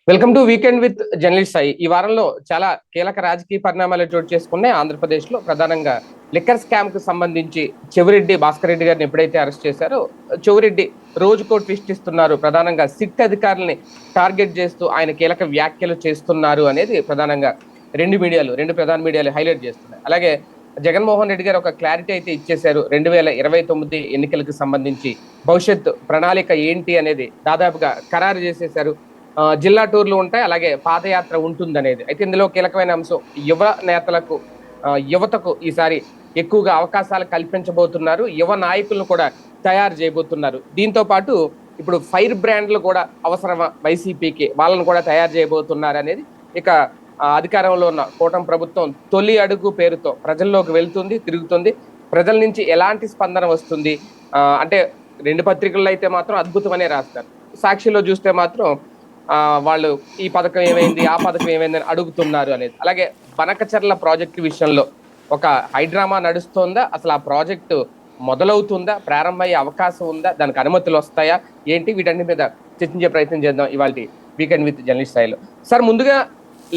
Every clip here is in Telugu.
Welcome to weekend with journalist Sai. ఈ వారంలో చాలా కీలక రాజకీయ పరిణామాలు చోటు చేసుకున్నాయి ఆంధ్రప్రదేశ్ లో. ప్రధానంగా లిక్కర్ స్కామ్ కు సంబంధించి చెవిరెడ్డి భాస్కర్ రెడ్డి గారిని ఎప్పుడైతే అరెస్ట్ చేశారో, చెవిరెడ్డి రోజుకో ట్విస్ట్ ఇస్తున్నారు. ప్రధానంగా సిట్ అధికారులని టార్గెట్ చేస్తూ ఆయన కీలక వ్యాఖ్యలు చేస్తున్నారు అనేది ప్రధానంగా రెండు ప్రధాన మీడియాలు హైలైట్ చేస్తున్నాయి. అలాగే జగన్మోహన్ రెడ్డి గారు ఒక క్లారిటీ అయితే ఇచ్చేశారు. 2029 ఎన్నికలకు సంబంధించి భవిష్యత్ ప్రణాళిక ఏంటి అనేది దాదాపుగా ఖరారు చేసేశారు. జిల్లా టూర్లు ఉంటాయి, అలాగే పాదయాత్ర ఉంటుంది అనేది. అయితే ఇందులో కీలకమైన అంశం యువ నేతలకు, యువతకు ఈసారి ఎక్కువగా అవకాశాలు కల్పించబోతున్నారు. యువ నాయకులను కూడా తయారు చేయబోతున్నారు. దీంతో పాటు ఇప్పుడు ఫైర్ బ్రాండ్లు కూడా అవసరమా వైసీపీకి, వాళ్ళను కూడా తయారు చేయబోతున్నారు అనేది. ఇక అధికారంలో ఉన్న కూటమి ప్రభుత్వం తొలి అడుగు పేరుతో ప్రజల్లోకి వెళ్తుంది, తిరుగుతుంది. ప్రజల నుంచి ఎలాంటి స్పందన వస్తుంది అంటే రెండు పత్రికల్లో అయితే మాత్రం అద్భుతమనే రాస్తారు. సాక్షిలో చూస్తే మాత్రం వాళ్ళు ఈ పథకం ఏమైంది, ఆ పథకం ఏమైందని అడుగుతున్నారు అనేది. అలాగే బనకచర్ల ప్రాజెక్టు విషయంలో ఒక హైడ్రామా నడుస్తోందా, అసలు ఆ ప్రాజెక్టు మొదలవుతుందా, ప్రారంభమయ్యే అవకాశం ఉందా, దానికి అనుమతులు వస్తాయా ఏంటి, వీటన్ని మీద చర్చించే ప్రయత్నం చేద్దాం ఇవాళ వీకెండ్ విత్ జర్నలిస్ట్ స్థాయిలో. సార్, ముందుగా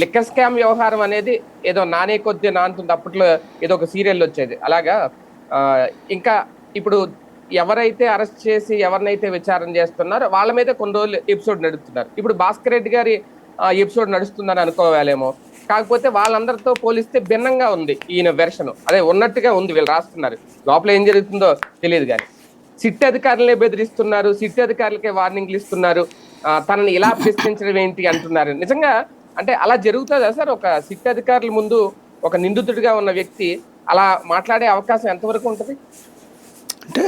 లిక్కర్ స్కామ్ వ్యవహారం అనేది ఏదో నానే కొద్ది నానుతుంది. అప్పట్లో ఏదో ఒక సీరియల్ వచ్చేది అలాగా. ఇంకా ఇప్పుడు ఎవరైతే అరెస్ట్ చేసి ఎవరినైతే విచారణ చేస్తున్నారో వాళ్ళ మీద కొన్ని రోజులు ఎపిసోడ్ నడుస్తున్నారు. ఇప్పుడు భాస్కర్ రెడ్డి గారి ఎపిసోడ్ నడుస్తుందని అనుకోవాలేమో. కాకపోతే వాళ్ళందరితో పోలిస్తే భిన్నంగా ఉంది ఈయన వెర్షన్. అదే ఉన్నట్టుగా ఉంది, వీళ్ళు రాస్తున్నారు. లోపల ఏం జరుగుతుందో తెలియదు. కానీ సిట్ అధికారులనే బెదిరిస్తున్నారు, సిట్ అధికారులకే వార్నింగ్లు ఇస్తున్నారు, తనని ఇలా ప్రశ్నించడం ఏంటి అంటున్నారు. నిజంగా అంటే అలా జరుగుతుందా సార్? ఒక సిట్ అధికారుల ముందు ఒక నిందితుడిగా ఉన్న వ్యక్తి అలా మాట్లాడే అవకాశం ఎంతవరకు ఉంటుంది? అంటే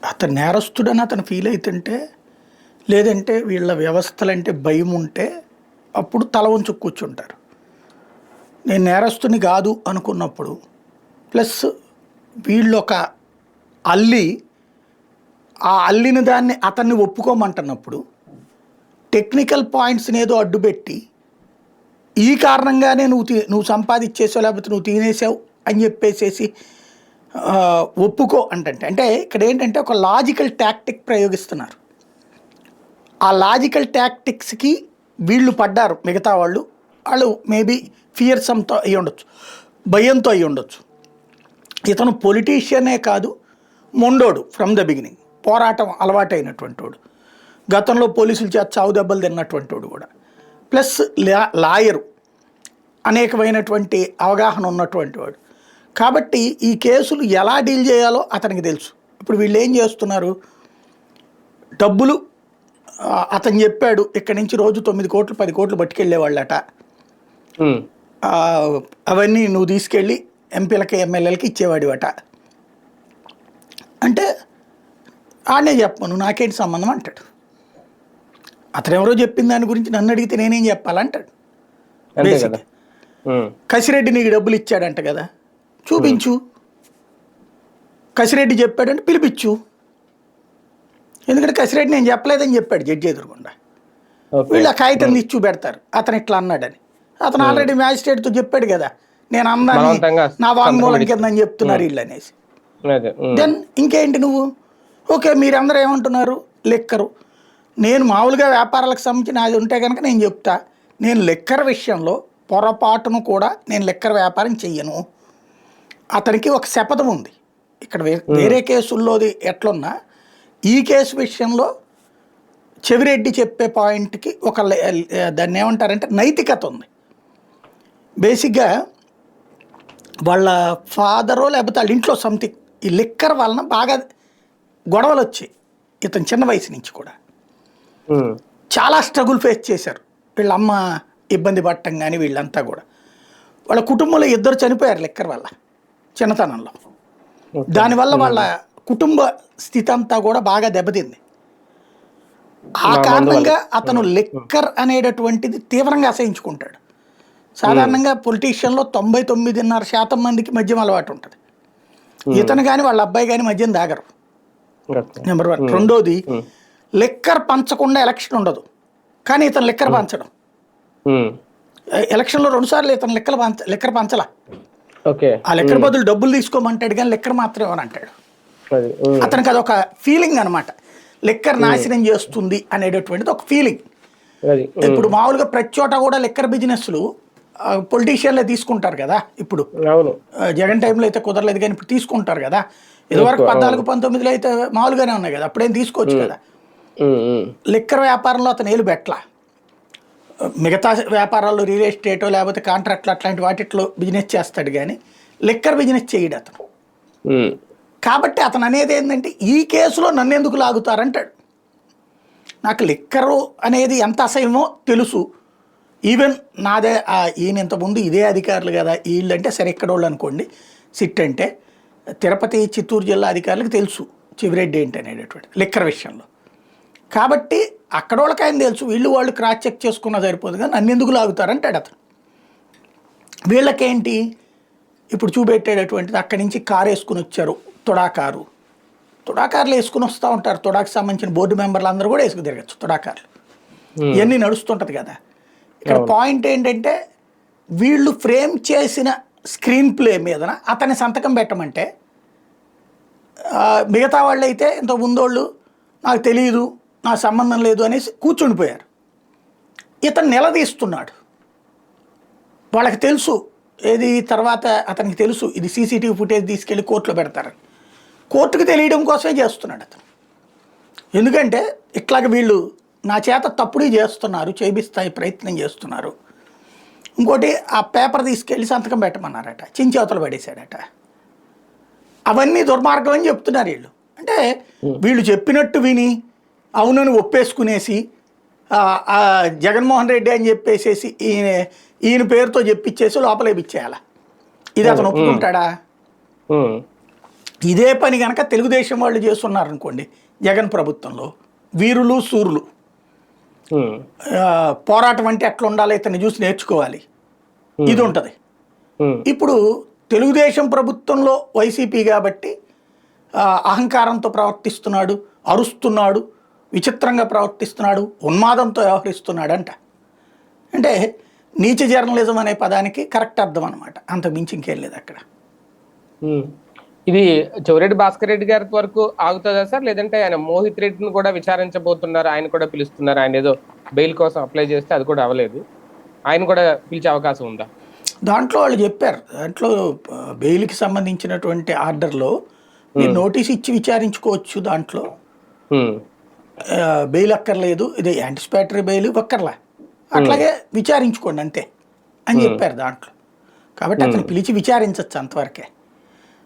అతను నేరస్తుడని అతను ఫీల్ అవుతుంటే, లేదంటే వీళ్ళ వ్యవస్థలంటే భయం ఉంటే అప్పుడు తల వంచు కూర్చుంటారు. నేను నేరస్తుని కాదు అనుకున్నప్పుడు, ప్లస్ వీళ్ళు ఒక అల్లి, ఆ అల్లిన దాన్ని అతన్ని ఒప్పుకోమంటున్నప్పుడు టెక్నికల్ పాయింట్స్ని ఏదో అడ్డుపెట్టి ఈ కారణంగానే నువ్వు సంపాదించేసావు, లేకపోతే నువ్వు తినేసావు అని చెప్పేసేసి ఒప్పుకో అంటే ఇక్కడ ఏంటంటే ఒక లాజికల్ టాక్టిక్ ప్రయోగిస్తున్నారు. ఆ లాజికల్ టాక్టిక్స్కి వీళ్ళు పడ్డారు. మిగతా వాళ్ళు మేబీ ఫియర్సంతో అయ్యి ఉండొచ్చు, భయంతో అయ్యి ఉండొచ్చు. ఇతను పొలిటీషియనే కాదు, మొండోడు ఫ్రమ్ ద బిగినింగ్, పోరాటం అలవాటైనటువంటి వాడు, గతంలో పోలీసుల చేత చావు దెబ్బలు తిన్నటువంటి వాడు కూడా, ప్లస్ లాయరు, అనేకమైనటువంటి అవగాహన ఉన్నటువంటి వాడు. కాబట్టి ఈ కేసులు ఎలా డీల్ చేయాలో అతనికి తెలుసు. ఇప్పుడు వీళ్ళు ఏం చేస్తున్నారు, డబ్బులు అతను చెప్పాడు ఇక్కడి నుంచి రోజు 9 కోట్లు 10 కోట్లు పట్టుకెళ్ళేవాళ్ళట, అవన్నీ నువ్వు తీసుకెళ్ళి ఎంపీలకి ఎమ్మెల్యేలకి ఇచ్చేవాడివట అంటే ఆడనే చెప్పను, నాకేంటి సంబంధం అంటాడు. అతను ఎవరో చెప్పిన దాని గురించి నన్ను అడిగితే నేనేం చెప్పాలంటాడు. బేసిక్ కసిరెడ్డి నీకు డబ్బులు ఇచ్చాడంట కదా, చూపించు. కసిరెడ్డి చెప్పాడంటే పిలిపించు. ఎందుకంటే కసిరెడ్డి నేను చెప్పలేదని చెప్పాడు జడ్జి ఎదురుకుండా. వీళ్ళు ఆ కాగితం తీసి చూపెడతారు అతను ఇట్లా అన్నాడని. అతను ఆల్రెడీ మ్యాజిస్ట్రేట్తో చెప్పాడు కదా, నేను అందాన్ని నా వాంగ్మూలం కింద అని చెప్తున్నారు వీళ్ళు అనేసి. దెన్ ఇంకేంటి నువ్వు? ఓకే, మీరందరూ ఏమంటున్నారు, లిక్కరు. నేను మామూలుగా వ్యాపారాలకు సంబంధించి నాది ఉంటే కనుక నేను చెప్తా, నేను లిక్కర్ విషయంలో పొరపాటును కూడా నేను లిక్కర్ వ్యాపారం చెయ్యను. అతనికి ఒక శపథం ఉంది. ఇక్కడ వేరే కేసుల్లోది ఎట్లున్నా ఈ కేసు విషయంలో చెవిరెడ్డి చెప్పే పాయింట్కి ఒక దాన్ని ఏమంటారంటే నైతికత ఉంది. బేసిక్గా వాళ్ళ ఫాదరో లేకపోతే వాళ్ళ ఇంట్లో సంథింగ్ ఈ లిక్కర్ వలన బాగా గొడవలు వచ్చాయి. ఇతను చిన్న వయసు నుంచి కూడా చాలా స్ట్రగుల్ ఫేస్ చేశారు. వీళ్ళ అమ్మ ఇబ్బంది పడటం కానీ వీళ్ళంతా కూడా. వాళ్ళ కుటుంబంలో 2 చనిపోయారు లిక్కర్ వల్ల చిన్నతనంలో. దానివల్ల వాళ్ళ కుటుంబ స్థితి అంతా కూడా బాగా దెబ్బతింది. ఆ కారణంగా అతను లిక్కర్ అనేటటువంటిది తీవ్రంగా అసహించుకుంటాడు. సాధారణంగా పొలిటీషియన్లో 99.5% మందికి మద్యం అలవాటు ఉంటుంది. ఇతను కానీ వాళ్ళ అబ్బాయి కానీ మద్యం తాగరు, నెంబర్ 1. రెండోది, లిక్కర్ పంచకుండా ఎలక్షన్ ఉండదు, కానీ ఇతను లిక్కర్ పంచడం. ఎలక్షన్లో 2 సార్లు ఇతను లిక్కర్ పంచలా. ఆ లిక్కర్ బదులు డబ్బులు తీసుకోమంటాడు కానీ లిక్కర్ మాత్రం అని అంటాడు. అతనికి అదొక ఫీలింగ్ అనమాట, లిక్కర్ నాశనం చేస్తుంది అనేటటువంటిది ఒక ఫీలింగ్. అది ఇప్పుడు మామూలుగా ప్రతి చోట కూడా లిక్కర్ బిజినెస్లు పొలిటీషియన్లే తీసుకుంటారు కదా ఇప్పుడు. అవును. జగన్ టైంలో అయితే కుదరలేదు కానీ ఇప్పుడు తీసుకుంటారు కదా. ఇదివరకు 14-19లో అయితే మామూలుగానే ఉన్నాయి కదా, అప్పుడేం తీసుకోవచ్చు కదా. లిక్కర్ వ్యాపారంలో అతను ఏలు పెట్టలా. మిగతా వ్యాపారాల్లో రియల్ ఎస్టేటో లేకపోతే కాంట్రాక్ట్లు అట్లాంటి వాటిట్లో బిజినెస్ చేస్తాడు కానీ లిక్కర్ బిజినెస్ చేయడు అతను. కాబట్టి అతను అనేది ఏంటంటే ఈ కేసులో నన్ను ఎందుకు లాగుతారంటాడు. నాకు లిక్కరు అనేది ఎంత అసహ్యమో తెలుసు. ఈవెన్ నాదే ఈయన ఇంతకుముందు ఇదే అధికారులు కదా వీళ్ళంటే సరే ఇక్కడ వాళ్ళు అనుకోండి, సిట్ అంటే తిరుపతి చిత్తూరు జిల్లా అధికారులకు తెలుసు చెవిరెడ్డి ఏంటి అనేటటువంటి లిక్కర్ విషయంలో. కాబట్టి అక్కడ వాళ్ళకి ఆయన తెలుసు, వీళ్ళు వాళ్ళు క్రాస్ చెక్ చేసుకున్నా సరిపోదు కానీ నన్ను ఎందుకు లాగుతారంటాడు అతను. వీళ్ళకేంటి ఇప్పుడు చూపెట్టేటటువంటిది అక్కడి నుంచి కారు వేసుకుని వచ్చారు, తుడాకారులు వేసుకుని వస్తూ ఉంటారు. తుడాకి సంబంధించిన బోర్డు మెంబర్లు అందరూ కూడా వేసుకు తిరగచ్చు తుడాకారులు. ఇవన్నీ నడుస్తుంటుంది కదా. ఇక్కడ పాయింట్ ఏంటంటే వీళ్ళు ఫ్రేమ్ చేసిన స్క్రీన్ ప్లే మీదన అతని సంతకం పెట్టమంటే మిగతా వాళ్ళు అయితే ఇంత ముందోళ్ళు నాకు తెలియదు, నాకు సంబంధం లేదు అనేసి కూర్చుండిపోయారు. ఇతను నిలదీస్తున్నాడు. వాళ్ళకి తెలుసు ఏది తర్వాత అతనికి తెలుసు ఇది సీసీటీవీ ఫుటేజ్ తీసుకెళ్ళి కోర్టులో పెడతారని. కోర్టుకు తెలియడం కోసమే చేస్తున్నాడు అతను. ఎందుకంటే ఇట్లాగ వీళ్ళు నా చేత తప్పుడు చేస్తున్నారు, చేపిస్తాయి ప్రయత్నం చేస్తున్నారు. ఇంకోటి ఆ పేపర్ తీసుకెళ్ళి సంతకం పెట్టమన్నారట, చించి అవతల పడేశాడట. అవన్నీ దుర్మార్గం అని చెప్తున్నారు వీళ్ళు. అంటే వీళ్ళు చెప్పినట్టు విని అవునని ఒప్పేసుకునేసి జగన్మోహన్ రెడ్డి అని చెప్పేసేసి ఈయన పేరుతో చెప్పించేసి లోపలేపిచ్చేయాల. ఇది అతను ఒప్పుకుంటాడా? ఇదే పని కనుక తెలుగుదేశం వాళ్ళు చేస్తున్నారనుకోండి జగన్ ప్రభుత్వంలో, వీరులు సూరులు పోరాటం అంటే ఎట్లా ఉండాలి ఇతన్ని చూసి నేర్చుకోవాలి, ఇది ఉంటుంది. ఇప్పుడు తెలుగుదేశం ప్రభుత్వంలో వైసీపీ కాబట్టి అహంకారంతో ప్రవర్తిస్తున్నాడు, అరుస్తున్నాడు, విచిత్రంగా ప్రవర్తిస్తున్నాడు, ఉన్మాదంతో వ్యవహరిస్తున్నాడంట. అంటే నీచ జర్నలిజం అనే పదానికి కరెక్ట్ అర్థం అనమాట, అంత మించి ఇంకేం లేదు అక్కడ. ఇది చెవిరెడ్డి భాస్కర్ రెడ్డి గారి వరకు ఆగుతుందా సార్, లేదంటే ఆయన మోహిత్ రెడ్డిని కూడా విచారించబోతున్నారు, ఆయన కూడా పిలుస్తున్నారు, ఆయన ఏదో బెయిల్ కోసం అప్లై చేస్తే అది కూడా అవ్వలేదు, ఆయన కూడా పిలిచే అవకాశం ఉందా? దాంట్లో వాళ్ళు చెప్పారు, దాంట్లో బెయిల్కి సంబంధించినటువంటి ఆర్డర్లో మీరు నోటీస్ ఇచ్చి విచారించుకోవచ్చు, దాంట్లో బెయిల్ అక్కర్లేదు, ఇది యాంటిసిపేటరీ బెయిల్ ఒక్కర్లా, అట్లాగే విచారించుకోండి అంతే అని చెప్పారు దాంట్లో. కాబట్టి అతను పిలిచి విచారించవచ్చు, అంతవరకే.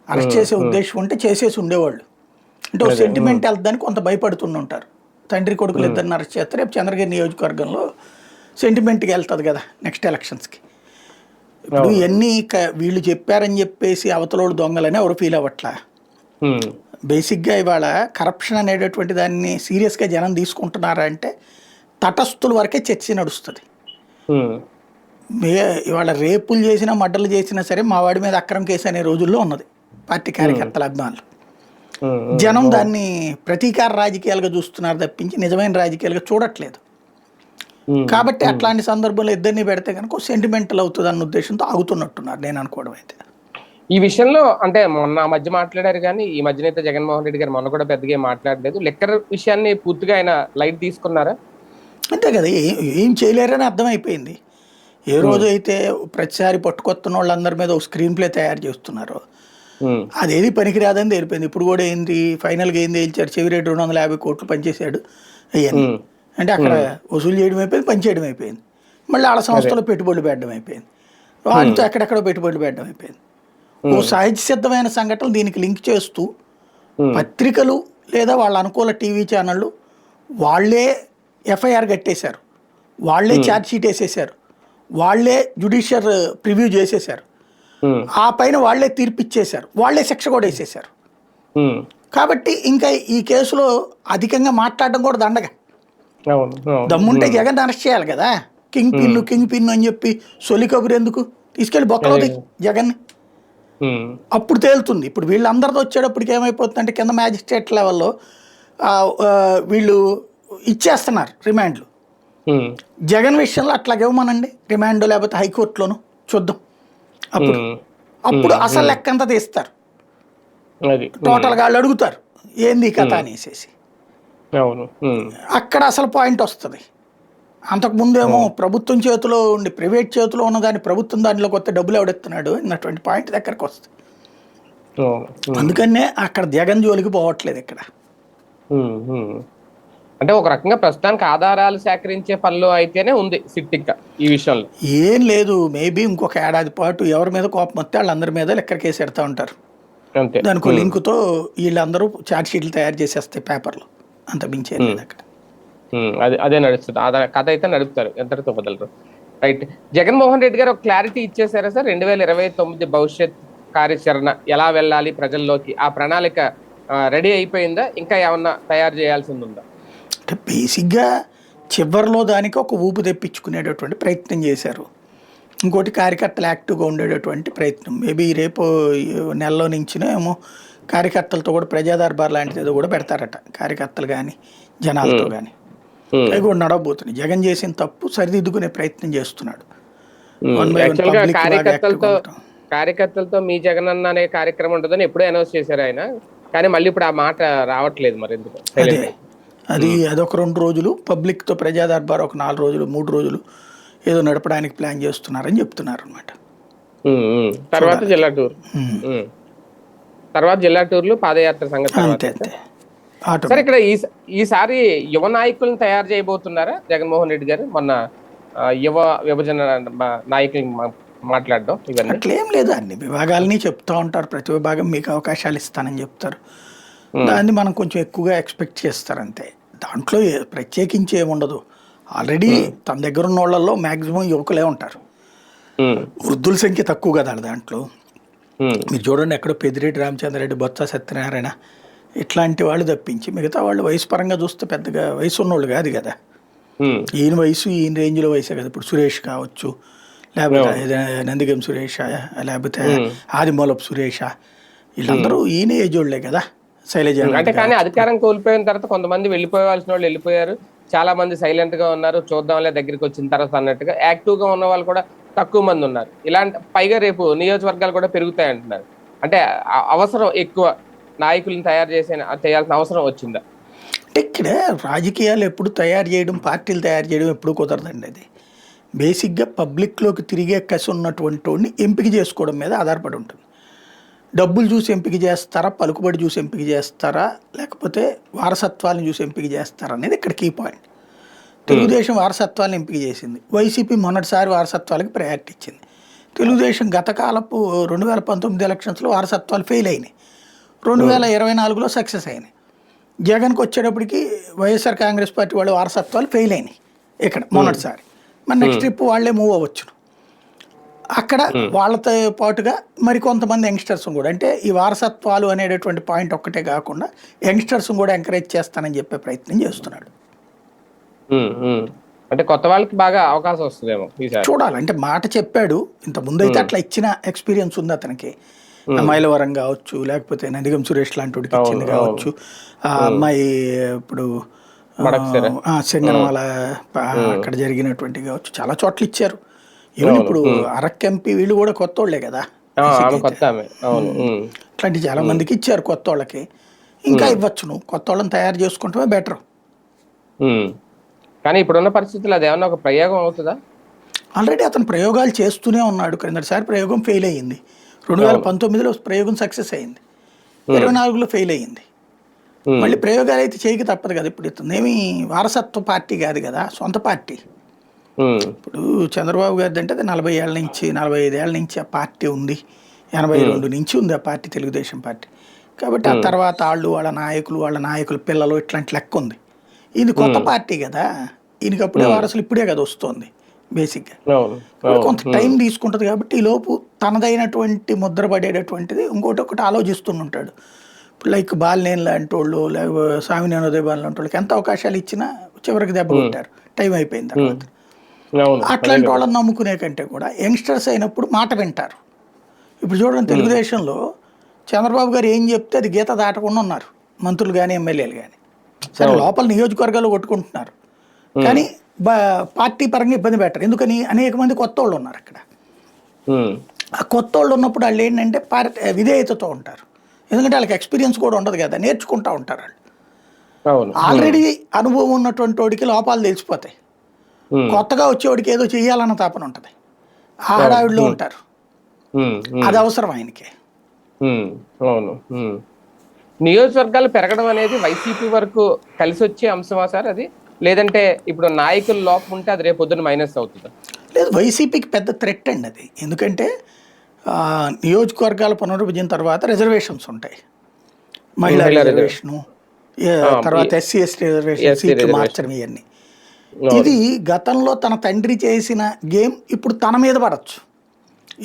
అరెస్ట్ చేసే ఉద్దేశం ఉంటే చేసేసి ఉండేవాళ్ళు. అంటే ఒక సెంటిమెంట్ వెళ్తుందని కొంత భయపడుతుంటారు. తండ్రి కొడుకులు ఇద్దరిని అరెస్ట్ చేస్తే రేపు చంద్రగిరి నియోజకవర్గంలో సెంటిమెంట్కి వెళ్తుంది కదా నెక్స్ట్ ఎలక్షన్స్కి. ఇప్పుడు ఇవన్నీ వీళ్ళు చెప్పారని చెప్పేసి అవతలోడు దొంగలని ఎవరు ఫీల్ అవ్వట్లా. బేసిక్గా ఇవాళ కరప్షన్ అనేటటువంటి దాన్ని సీరియస్గా జనం తీసుకుంటున్నారా అంటే తటస్థుల వరకే చర్చ నడుస్తుంది. ఇవాళ రేపులు చేసినా మర్డర్లు చేసినా సరే మా వాడి మీద అక్రమ కేసు అనే రోజుల్లో ఉన్నది పార్టీ కార్యకర్తల అభిమానులు. జనం దాన్ని ప్రతీకార రాజకీయాలుగా చూస్తున్నారు తప్పించి నిజమైన రాజకీయాలుగా చూడట్లేదు. కాబట్టి అట్లాంటి సందర్భంలో ఇద్దరిని పెడితే కనుక సెంటిమెంటల్ అవుతుంది అన్న ఉద్దేశంతో ఆగుతున్నట్టున్నారు నేను అనుకోవడం. అయితే ఈ విషయంలో అంటే మొన్న మధ్య మాట్లాడారు కానీ ఈ మధ్యనైతే జగన్మోహన్ రెడ్డి గారు మొన్న కూడా పెద్దగా మాట్లాడలేదు. లెక్కర్ విషయాన్ని పూర్తిగా ఆయన లైట్ తీసుకున్నారా? అంతే కదా, ఏం చేయలేరని అర్థమైపోయింది. ఏ రోజు అయితే ప్రతిసారి పట్టుకొస్తున్న వాళ్ళందరి మీద ఒక స్క్రీన్ ప్లే తయారు చేస్తున్నారో అదేది పనికిరాదని తెలిపోయింది. ఇప్పుడు కూడా ఏంది ఫైనల్గా ఏంది తేల్చారు, చెవిరెడ్డి 250 కోట్లు పనిచేశాడు అవన్నీ. అంటే అక్కడ వసూలు చేయడం అయిపోయింది, పనిచేయడం అయిపోయింది. మళ్ళీ వాళ్ళ సంస్థలో పెట్టుబడులు పెట్టడం అయిపోయింది, వాళ్ళతో ఎక్కడెక్కడో పెట్టుబడులు పెట్టడం అయిపోయింది. ఓ సహజ సిద్ధమైన సంఘటనలు దీనికి లింక్ చేస్తూ పత్రికలు లేదా వాళ్ళ అనుకూల టీవీ ఛానళ్ళు వాళ్ళే ఎఫ్ఐఆర్ కట్టేశారు, వాళ్ళే ఛార్జ్ షీట్ వేసేసారు, వాళ్ళే జ్యుడిషియల్ ప్రివ్యూ చేసేసారు, ఆ పైన వాళ్ళే తీర్పిచ్చేశారు, వాళ్ళే శిక్ష కూడా వేసేసారు. కాబట్టి ఇంకా ఈ కేసులో అధికంగా మాట్లాడడం కూడా దండగా. దమ్ముంటే జగన్ అరెస్ట్ చేయాలి కదా, కింగ్ పిన్ అని చెప్పి సొలి కబురు ఎందుకు, తీసుకెళ్ళి బొక్కలోది జగన్ని, అప్పుడు తేలుతుంది. ఇప్పుడు వీళ్ళందరితో వచ్చేటప్పటికి ఏమైపోతుందంటే కింద మ్యాజిస్ట్రేట్ లెవెల్లో వీళ్ళు ఇచ్చేస్తున్నారు రిమాండ్లు. జగన్ విషయంలో అట్లాగే ఇవ్వమనండి రిమాండ్, లేకపోతే హైకోర్టులోను చూద్దాం. అప్పుడు అసలు లెక్క అంతా తీస్తారు, టోటల్గా వాళ్ళు అడుగుతారు ఏంది కథ అనేసి. అక్కడ అసలు పాయింట్ వస్తుంది. అంతకుముందేమో ప్రభుత్వం చేతిలో ఉండి ప్రైవేట్ చేతిలో ఉన్న దాన్ని ప్రభుత్వం దానిలోకి వస్తే డబ్బులు ఎవడెత్తున్నాడు అన్నటువంటి పాయింట్ దగ్గరకు వస్తుంది. అందుకనే అక్కడ జగన్ జోలికి పోవట్లేదు ఇక్కడ. అంటే ఒక రకంగా ప్రస్తుతానికి ఆధారాలు సేకరించే పనిలో అయితేనే ఉంది సిట్టింగ్ ఈ విషయంలో. ఏం లేదు, మేబీ ఇంకొక ఏడాది పాటు ఎవరి మీద కోపం వస్తే వాళ్ళందరి మీద లెక్కర్ కేసు పెడతా ఉంటారు. దానికి లింకుతో వీళ్ళందరూ ఛార్జ్ షీట్లు తయారు చేసేస్తాయి పేపర్లో, అంత మించేది లేదు అక్కడ. అదే నడుస్తుంది, కథ అయితే నడుపుతారు, ఎంతటితో వదలరు. రైట్. జగన్మోహన్ రెడ్డి గారు ఒక క్లారిటీ ఇచ్చేసారా సార్? 2029 భవిష్యత్ కార్యాచరణ ఎలా వెళ్ళాలి ప్రజల్లోకి, ఆ ప్రణాళిక రెడీ అయిపోయిందా, ఇంకా ఏమన్నా తయారు చేయాల్సింది ఉందా? అంటే బేసిక్గా చివరిలో దానికి ఒక ఊపు తెప్పించుకునేటటువంటి ప్రయత్నం చేశారు. ఇంకోటి కార్యకర్తలు యాక్టివ్గా ఉండేటటువంటి ప్రయత్నం. మేబీ రేపు నెలలో నుంచినేమో కార్యకర్తలతో కూడా ప్రజా దర్బార్ లాంటిది ఏదో కూడా పెడతారట, కార్యకర్తలు కానీ జనాలతో కానీ. అవి కూడా నడవబోతున్నాయి. జగన్ చేసిన తప్పు సరిదిద్దుకునే ప్రయత్నం చేస్తున్నాడు. కార్యకర్తలతో మీ జగన్ అన్న అనే కార్యక్రమం ఉంటుందని ఎప్పుడూ అనౌన్స్ చేశారు ఆయన, కానీ మళ్ళీ ఇప్పుడు ఆ మాట రావట్లేదు, మరి ఎందుకు? అదొక 2 రోజులు పబ్లిక్తో ప్రజా దర్బార్, ఒక 4 రోజులు 3 రోజులు ఏదో నడపడానికి ప్లాన్ చేస్తున్నారని చెప్తున్నారు అనమాట. తర్వాత జిల్లా టూర్లు, పాదయాత్ర సంగతి అంతే. సార్, ఇక్కడ ఈసారి యువ నాయకులను తయారు చేయబోతున్నారా జగన్మోహన్ రెడ్డి గారు? మొన్న యువ విభజన నాయకులు మాట్లాడడం ఇవన్నీ అట్లేం లేదు, అన్ని విభాగాలని చెప్తా ఉంటారు. ప్రతి విభాగం మీకు అవకాశాలు ఇస్తానని చెప్తారు. దాన్ని మనం కొంచెం ఎక్కువగా ఎక్స్పెక్ట్ చేస్తారు అంతే. దాంట్లో ప్రత్యేకించి ఏముండదు. ఆల్రెడీ తన దగ్గర ఉన్న వాళ్ళల్లో మ్యాక్సిమం యువకులే ఉంటారు. వృద్ధుల సంఖ్య తక్కువ కదా దాంట్లో. మీరు చూడండి, ఎక్కడో పెద్దిరెడ్డి రామచంద్రరెడ్డి, బొత్స సత్యనారాయణ ఇట్లాంటి వాళ్ళు తప్పించి మిగతా వాళ్ళు వయసు పరంగా చూస్తే పెద్దగా వయసు ఉన్నోళ్ళు కాదు కదా. ఈయన వయసు ఈయన రేంజ్లో వయసే కదా. ఇప్పుడు సురేష్ కావచ్చు, లేకపోతే నందిగం సురేష, లేకపోతే ఆదిమూలపు సురేష, వీళ్ళందరూ ఈయన ఏజోళ్లే కదా. శైలజ అంటే కానీ అధికారం కోల్పోయిన తర్వాత కొంతమంది వెళ్ళిపోవాల్సిన వాళ్ళు వెళ్ళిపోయారు, చాలా మంది సైలెంట్ గా ఉన్నారు, చూద్దాంలే దగ్గరికి వచ్చిన తర్వాత అన్నట్టుగా. యాక్టివ్ గా ఉన్న వాళ్ళు కూడా తక్కువ మంది ఉన్నారు. ఇలాంటి పైగా రేపు నియోజకవర్గాలు కూడా పెరుగుతాయి అంటున్నారు. అంటే అవసరం ఎక్కువ నాయకులను చేయాల్సిన అవసరం వచ్చిందా? అంటే ఇక్కడ రాజకీయాలు ఎప్పుడు తయారు చేయడం, పార్టీలు తయారు చేయడం ఎప్పుడు కుదరదండి. అది బేసిక్గా పబ్లిక్లోకి తిరిగే కసి ఉన్నటువంటి వాడిని ఎంపిక చేసుకోవడం మీద ఆధారపడి ఉంటుంది. డబ్బులు చూసి ఎంపిక చేస్తారా, పలుకుబడి చూసి ఎంపిక చేస్తారా, లేకపోతే వారసత్వాలను చూసి ఎంపిక చేస్తారా అనేది ఇక్కడ కీ పాయింట్. తెలుగుదేశం వారసత్వాలను ఎంపిక చేసింది, వైసీపీ మొన్నటిసారి వారసత్వాలకు ప్రయారిటీ ఇచ్చింది. తెలుగుదేశం గతకాలపు 2019 ఎలక్షన్స్లో వారసత్వాలు ఫెయిల్ అయినాయి, 2024లో సక్సెస్ అయినాయి. జగన్కి వచ్చేటప్పటికి వైఎస్ఆర్ కాంగ్రెస్ పార్టీ వాళ్ళు వారసత్వాలు ఫెయిల్ అయినాయి ఇక్కడ మొన్నటిసారి. మరి నెక్స్ట్ ట్రిప్ వాళ్ళే మూవ్ అవ్వచ్చు. అక్కడ వాళ్ళతో పాటుగా మరికొంతమంది యంగ్స్టర్స్ కూడా, అంటే ఈ వారసత్వాలు అనేటటువంటి పాయింట్ ఒక్కటే కాకుండా యంగ్స్టర్స్ కూడా ఎంకరేజ్ చేస్తానని చెప్పే ప్రయత్నం చేస్తున్నాడు. అంటే కొత్త వాళ్ళకి బాగా అవకాశం వస్తుందేమో చూడాలి. అంటే మాట చెప్పాడు, ఇంత ముందైతే అట్లా ఇచ్చిన ఎక్స్పీరియన్స్ ఉంది అతనికి. మైలవరం కావచ్చు, లేకపోతే నందిగం సురేష్ లాంటి వాడికి ఇచ్చింది కావచ్చు. ఆ అమ్మాయి ఇప్పుడు సింగనమాల అక్కడ జరిగినటువంటి కావచ్చు, చాలా చోట్ల ఇచ్చారు. ఈవెన్ ఇప్పుడు అరకు ఎంపీ వీళ్ళు కూడా కొత్త వాళ్ళే కదా, ఇట్లాంటి చాలా మందికి ఇచ్చారు కొత్త వాళ్ళకి. ఇంకా ఇవ్వచ్చు, నువ్వు కొత్త వాళ్ళని తయారు చేసుకుంటే బెటర్. కానీ ఇప్పుడున్న పరిస్థితుల్లో అది ఏమన్నా ఒక ప్రయోగం అవుతుందా? ఆల్రెడీ అతను ప్రయోగాలు చేస్తూనే ఉన్నాడు. క్రిందటిసారి ప్రయోగం ఫెయిల్ అయ్యింది, 2019లో ప్రయోగం సక్సెస్ అయ్యింది, 24లో ఫెయిల్ అయ్యింది. మళ్ళీ ప్రయోగాలు అయితే చేయక తప్పదు కదా. ఇప్పుడు ఇతనేమి వారసత్వ పార్టీ కాదు కదా, సొంత పార్టీ. ఇప్పుడు చంద్రబాబు గారిది అంటే అది 40 ఏళ్ళ నుంచి 45 ఏళ్ళ నుంచి ఆ పార్టీ ఉంది, 82 నుంచి ఉంది ఆ పార్టీ, తెలుగుదేశం పార్టీ. కాబట్టి ఆ తర్వాత వాళ్ళ నాయకుల పిల్లలు ఇట్లాంటి లెక్క ఉంది. ఇది కొత్త పార్టీ కదా, ఈయనకి అప్పుడే వారసులు ఇప్పుడే కదా వస్తుంది బేసిక్గా. కొంత టైం తీసుకుంటుంది కాబట్టి ఈ లోపు తనదైనటువంటి ముద్ర పడేటటువంటిది ఒకటి ఆలోచిస్తుంటాడు. ఇప్పుడు లైక్ బాలినేని లాంటి వాళ్ళు, లేకపోతే స్వామినేని ఉదయభాన్ లాంటి వాళ్ళకి ఎంత అవకాశాలు ఇచ్చినా చివరికి దెబ్బ కొట్టారు టైం అయిపోయిన తర్వాత. అట్లాంటి వాళ్ళని నమ్ముకునే కంటే కూడా యంగ్స్టర్స్ అయినప్పుడు మాట వింటారు. ఇప్పుడు చూడండి, తెలుగుదేశంలో చంద్రబాబు గారు ఏం చెప్తే అది గీత దాటకుండా ఉన్నారు మంత్రులు కానీ ఎమ్మెల్యేలు కానీ. సరే లోపల నియోజకవర్గాలు కొట్టుకుంటున్నారు కానీ పార్టీ పరంగా ఇబ్బంది పెట్టరు. ఎందుకని అనేక మంది కొత్త వాళ్ళు ఉన్నారు అక్కడ. ఆ కొత్త వాళ్ళు ఉన్నప్పుడు వాళ్ళు ఏంటంటే విధేయతతో ఉంటారు, ఎందుకంటే వాళ్ళకి ఎక్స్పీరియన్స్ కూడా ఉండదు కదా, నేర్చుకుంటూ ఉంటారు వాళ్ళు. ఆల్రెడీ అనుభవం ఉన్నటువంటి వాడికి లోపాలు తెలిసిపోతాయి. కొత్తగా వచ్చేవాడికి ఏదో చెయ్యాలన్న తాపన ఉంటుంది, ఆ హడావిడిలో ఉంటారు. అది అవసరం ఆయనకి. అవును. నియోజకవర్గాలు పెరగడం అనేది వైసీపీ వరకు కలిసి వచ్చే అంశమా సార్ అది, లేదంటే ఇప్పుడు నాయకుల లోపం ఉంటే అది రేపు పొద్దున్న మైనస్ అవుతుందా? లేదు, వైసీపీకి పెద్ద థ్రెట్ అండి అది. ఎందుకంటే నియోజకవర్గాల పునర్విభజన తర్వాత రిజర్వేషన్స్ ఉంటాయి, మహిళా రిజర్వేషను, తర్వాత ఎస్సీ ఎస్టీ రిజర్వేషన్, సీట్లు మార్చడం, ఇవన్నీ. ఇది గతంలో తన తండ్రి చేసిన గేమ్ ఇప్పుడు తన మీద పడచ్చు.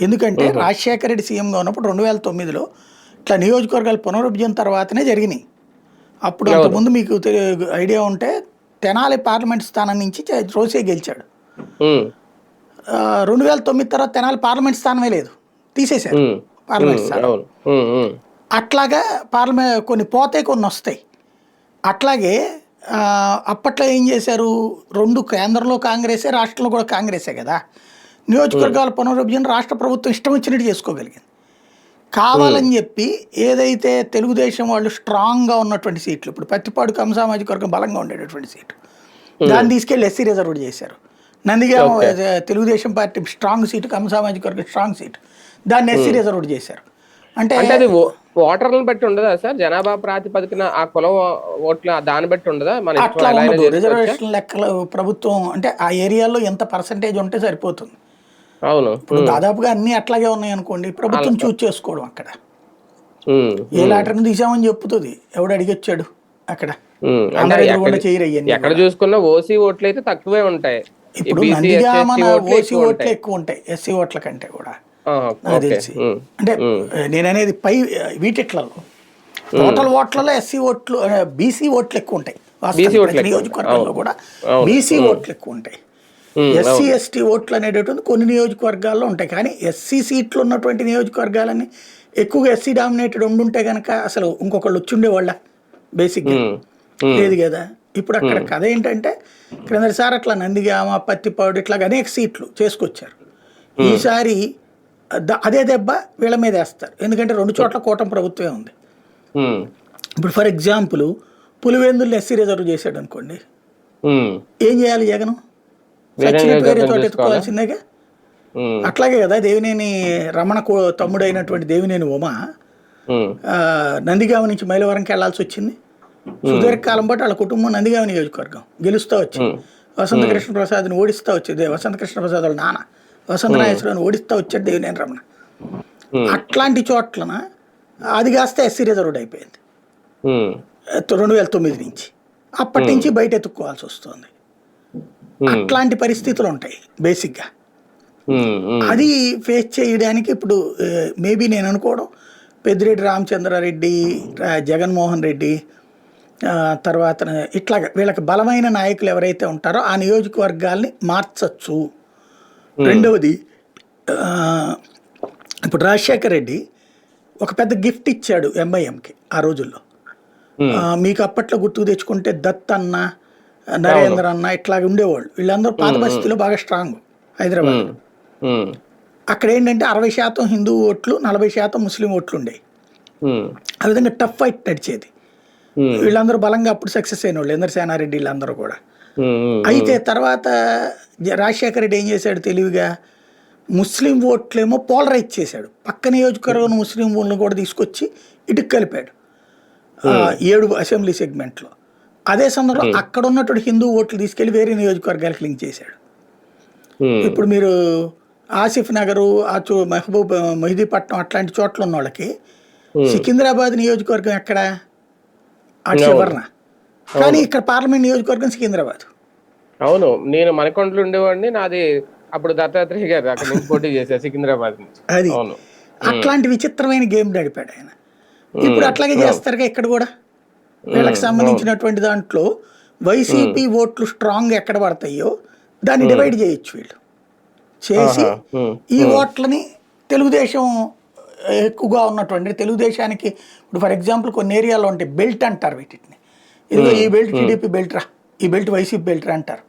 ఎందుకంటే రాజశేఖర రెడ్డి సీఎంగా ఉన్నప్పుడు 2009లో ఇట్లా నియోజకవర్గాల పునర్విభజన తర్వాతనే జరిగినాయి. అప్పుడు అంతకుముందు మీకు ఐడియా ఉంటే తెనాలి పార్లమెంట్ స్థానం నుంచి రోసే గెలిచాడు. 2009 తర్వాత తెనాలి పార్లమెంట్ స్థానమే లేదు, తీసేశారు పార్లమెంట్ స్థానం. అట్లాగా కొన్ని పోతే కొన్ని వస్తాయి. అట్లాగే అప్పట్లో ఏం చేశారు, 2 కేంద్రంలో కాంగ్రెసే, రాష్ట్రంలో కూడా కాంగ్రెసే కదా. నియోజకవర్గాల పునర్విభజన రాష్ట్ర ప్రభుత్వం ఇష్టం వచ్చినట్టు చేసుకోగలిగింది. కావాలని చెప్పి ఏదైతే తెలుగుదేశం వాళ్ళు స్ట్రాంగ్గా ఉన్నటువంటి సీట్లు, ఇప్పుడు పత్తిపాడు కమ్మ సామాజిక వర్గం బలంగా ఉండేటటువంటి సీటు, దాన్ని తీసుకెళ్ళి ఎస్సీ రిజర్వ్ చేశారు. Nandigama Telugu Desam party strong seat, Kamma సామాజిక వర్గం స్ట్రాంగ్ సీటు, దాన్ని ఎస్సీ రిజర్వ్ చేశారు. అంటే అది ఓటర్లను బట్టి ఉండదా సార్, జనాభా ప్రాతిపదికన ఆ కులం ఓట్ల దాన్ని బట్టి ఉండదా? మన అట్లా ఉండదు. రిజర్వేషన్ లెక్కలు ప్రభుత్వం అంటే ఆ ఏరియాలో ఎంత పర్సంటేజ్ ఉంటే సరిపోతుంది. అవును, ఇప్పుడు దాదాపుగా అన్ని అట్లాగే ఉన్నాయి అనుకోండి, ప్రభుత్వం చూస్ చేసుకోవడం. అక్కడ ఏ లాటర్ని తీసామని చెప్తుంది, ఎవడు అడిగొచ్చాడు అక్కడ, ఎక్కడ చూసుకున్నా ఓసీ ఓట్లు అయితే తక్కువే ఉంటాయి. ఇప్పుడు నందిగామ ఓసీ ఓట్లు ఎక్కువ ఉంటాయి ఎస్సీ ఓట్ల కంటే కూడా, నాకు తెలిసి. అంటే నేననేది పై వీటిట్లలో టోటల్ ఓట్లలో ఎస్సీ ఓట్లు, బీసీ ఓట్లు ఎక్కువ ఉంటాయి. నియోజకవర్గంలో కూడా బీసీ ఓట్లు ఎక్కువ ఉంటాయి. ఎస్సీ ఎస్టీ ఓట్లు అనేటటువంటి కొన్ని నియోజకవర్గాల్లో ఉంటాయి. కానీ ఎస్సీ సీట్లు ఉన్నటువంటి నియోజకవర్గాలని ఎక్కువగా ఎస్సీ డామినేటెడ్ ఉండుంటే కనుక అసలు ఇంకొకళ్ళు వచ్చిండేవాళ్ళ బేసిక్గా లేదు కదా. ఇప్పుడు అక్కడ కథ ఏంటంటే క్రిందటిసారి అట్లా నందిగామ, పత్తిపాడు ఇట్లా అనేక సీట్లు చేసుకొచ్చారు. ఈసారి అదే దెబ్బ వీళ్ళ మీద వేస్తారు, ఎందుకంటే 2 చోట్ల కూటమి ప్రభుత్వమే ఉంది. ఇప్పుడు ఫర్ ఎగ్జాంపుల్ పులివెందుల్ని ఎస్సీ రిజర్వ్ చేశాడు అనుకోండి, ఏం చేయాలి జగన్? వేరేతో ఎత్తుకోవాల్సిందేగా. అట్లాగే కదా దేవినేని రమణ తమ్ముడైనటువంటి దేవినేని ఉమ నందిగామ నుంచి మైలవరంకి వెళ్లాల్సి వచ్చింది. సుదీర్ఘకాలం పాటు వాళ్ళ కుటుంబం నందిగామ నియోజకవర్గం గెలుస్తూ వచ్చింది. వసంత కృష్ణ ప్రసాద్ని ఓడిస్తూ వచ్చేది, వసంత కృష్ణ ప్రసాద్ వాళ్ళ నాన్న వసంత నాగేశ్వరరావుని ఓడిస్తూ వచ్చాడు దేవినేని రమణ. అట్లాంటి చోట్లన అది కాస్త ఎస్సీ రిజర్వ్డ్ అయిపోయింది 2009 నుంచి. అప్పటి నుంచి బయట ఎత్తుక్కోవాల్సి వస్తుంది. అట్లాంటి పరిస్థితులు ఉంటాయి బేసిక్గా. అది ఫేస్ చేయడానికి ఇప్పుడు మేబీ నేను అనుకోవడం పెద్దిరెడ్డి రామచంద్రారెడ్డి, జగన్మోహన్ రెడ్డి, తర్వాత ఇట్లాగా వీళ్ళకి బలమైన నాయకులు ఎవరైతే ఉంటారో ఆ నియోజకవర్గాల్ని మార్చచ్చు. రెండవది, ఇప్పుడు రాజశేఖర్ రెడ్డి ఒక పెద్ద గిఫ్ట్ ఇచ్చాడు ఎంఐఎంకి ఆ రోజుల్లో. మీకు అప్పట్లో గుర్తుకు తెచ్చుకుంటే దత్ అన్న, నరేంద్ర అన్న ఇట్లాగే ఉండేవాళ్ళు. వీళ్ళందరూ పాత బస్తీలో బాగా స్ట్రాంగ్ హైదరాబాద్. అక్కడ ఏంటంటే 60% హిందూ ఓట్లు, 40% ముస్లిం ఓట్లు ఉండేవి. ఆ విధంగా టఫ్ ఫైట్ నడిచేది. వీళ్ళందరూ బలంగా అప్పుడు సక్సెస్ అయిన వాళ్ళు, ఇంద్రసేనారెడ్డి వీళ్ళందరూ కూడా. అయితే తర్వాత రాజశేఖర రెడ్డి ఏం చేశాడు తెలివిగా, ముస్లిం ఓట్లేమో పోలరైజ్ చేశాడు. పక్క నియోజకవర్గం ముస్లిం ఓట్లను కూడా తీసుకొచ్చి ఇటుకు కలిపాడు 7 అసెంబ్లీ సెగ్మెంట్లో. అదే సందర్భంలో అక్కడ ఉన్నటువంటి హిందూ ఓట్లు తీసుకెళ్లి వేరే నియోజకవర్గాలకు లింక్ చేశాడు. ఇప్పుడు మీరు ఆసిఫ్ నగరు, మొహిదీపట్నం అట్లాంటి చోట్ల ఉన్న వాళ్ళకి సికింద్రాబాద్ నియోజకవర్గం ఎక్కడ, అటు చివరన. కానీ ఇక్కడ పార్లమెంట్ నియోజకవర్గం సికింద్రాబాద్. అవును, నేను మనకొండలో ఉండేవాడిని, నాది అప్పుడు దత్తాత్రేయ గారు అక్కడ నుంచి పోటీ చేశారు సికింద్రాబాద్ నుంచి. అది అట్లాంటి విచిత్రమైన గేమ్ నడిపాడు ఆయన. ఇప్పుడు అట్లాగే చేస్తారుగా ఇక్కడ కూడా. వీళ్ళకి సంబంధించినటువంటి దాంట్లో వైసీపీ ఓట్లు స్ట్రాంగ్ ఎక్కడ పడతాయో దాన్ని డివైడ్ చేయొచ్చు వీళ్ళు చేసి, ఈ ఓట్లని తెలుగుదేశం ఎక్కువగా ఉన్నటువంటి తెలుగుదేశానికి ఇప్పుడు ఫర్ ఎగ్జాంపుల్ కొన్ని ఏరియాలో ఉంటే బెల్ట్ అంటారు వీటిని. ఇదిగో ఈ బెల్ట్ టీడీపీ బెల్ట్ రా, ఈ బెల్ట్ వైసీపీ బెల్ట్ రా అంటారు.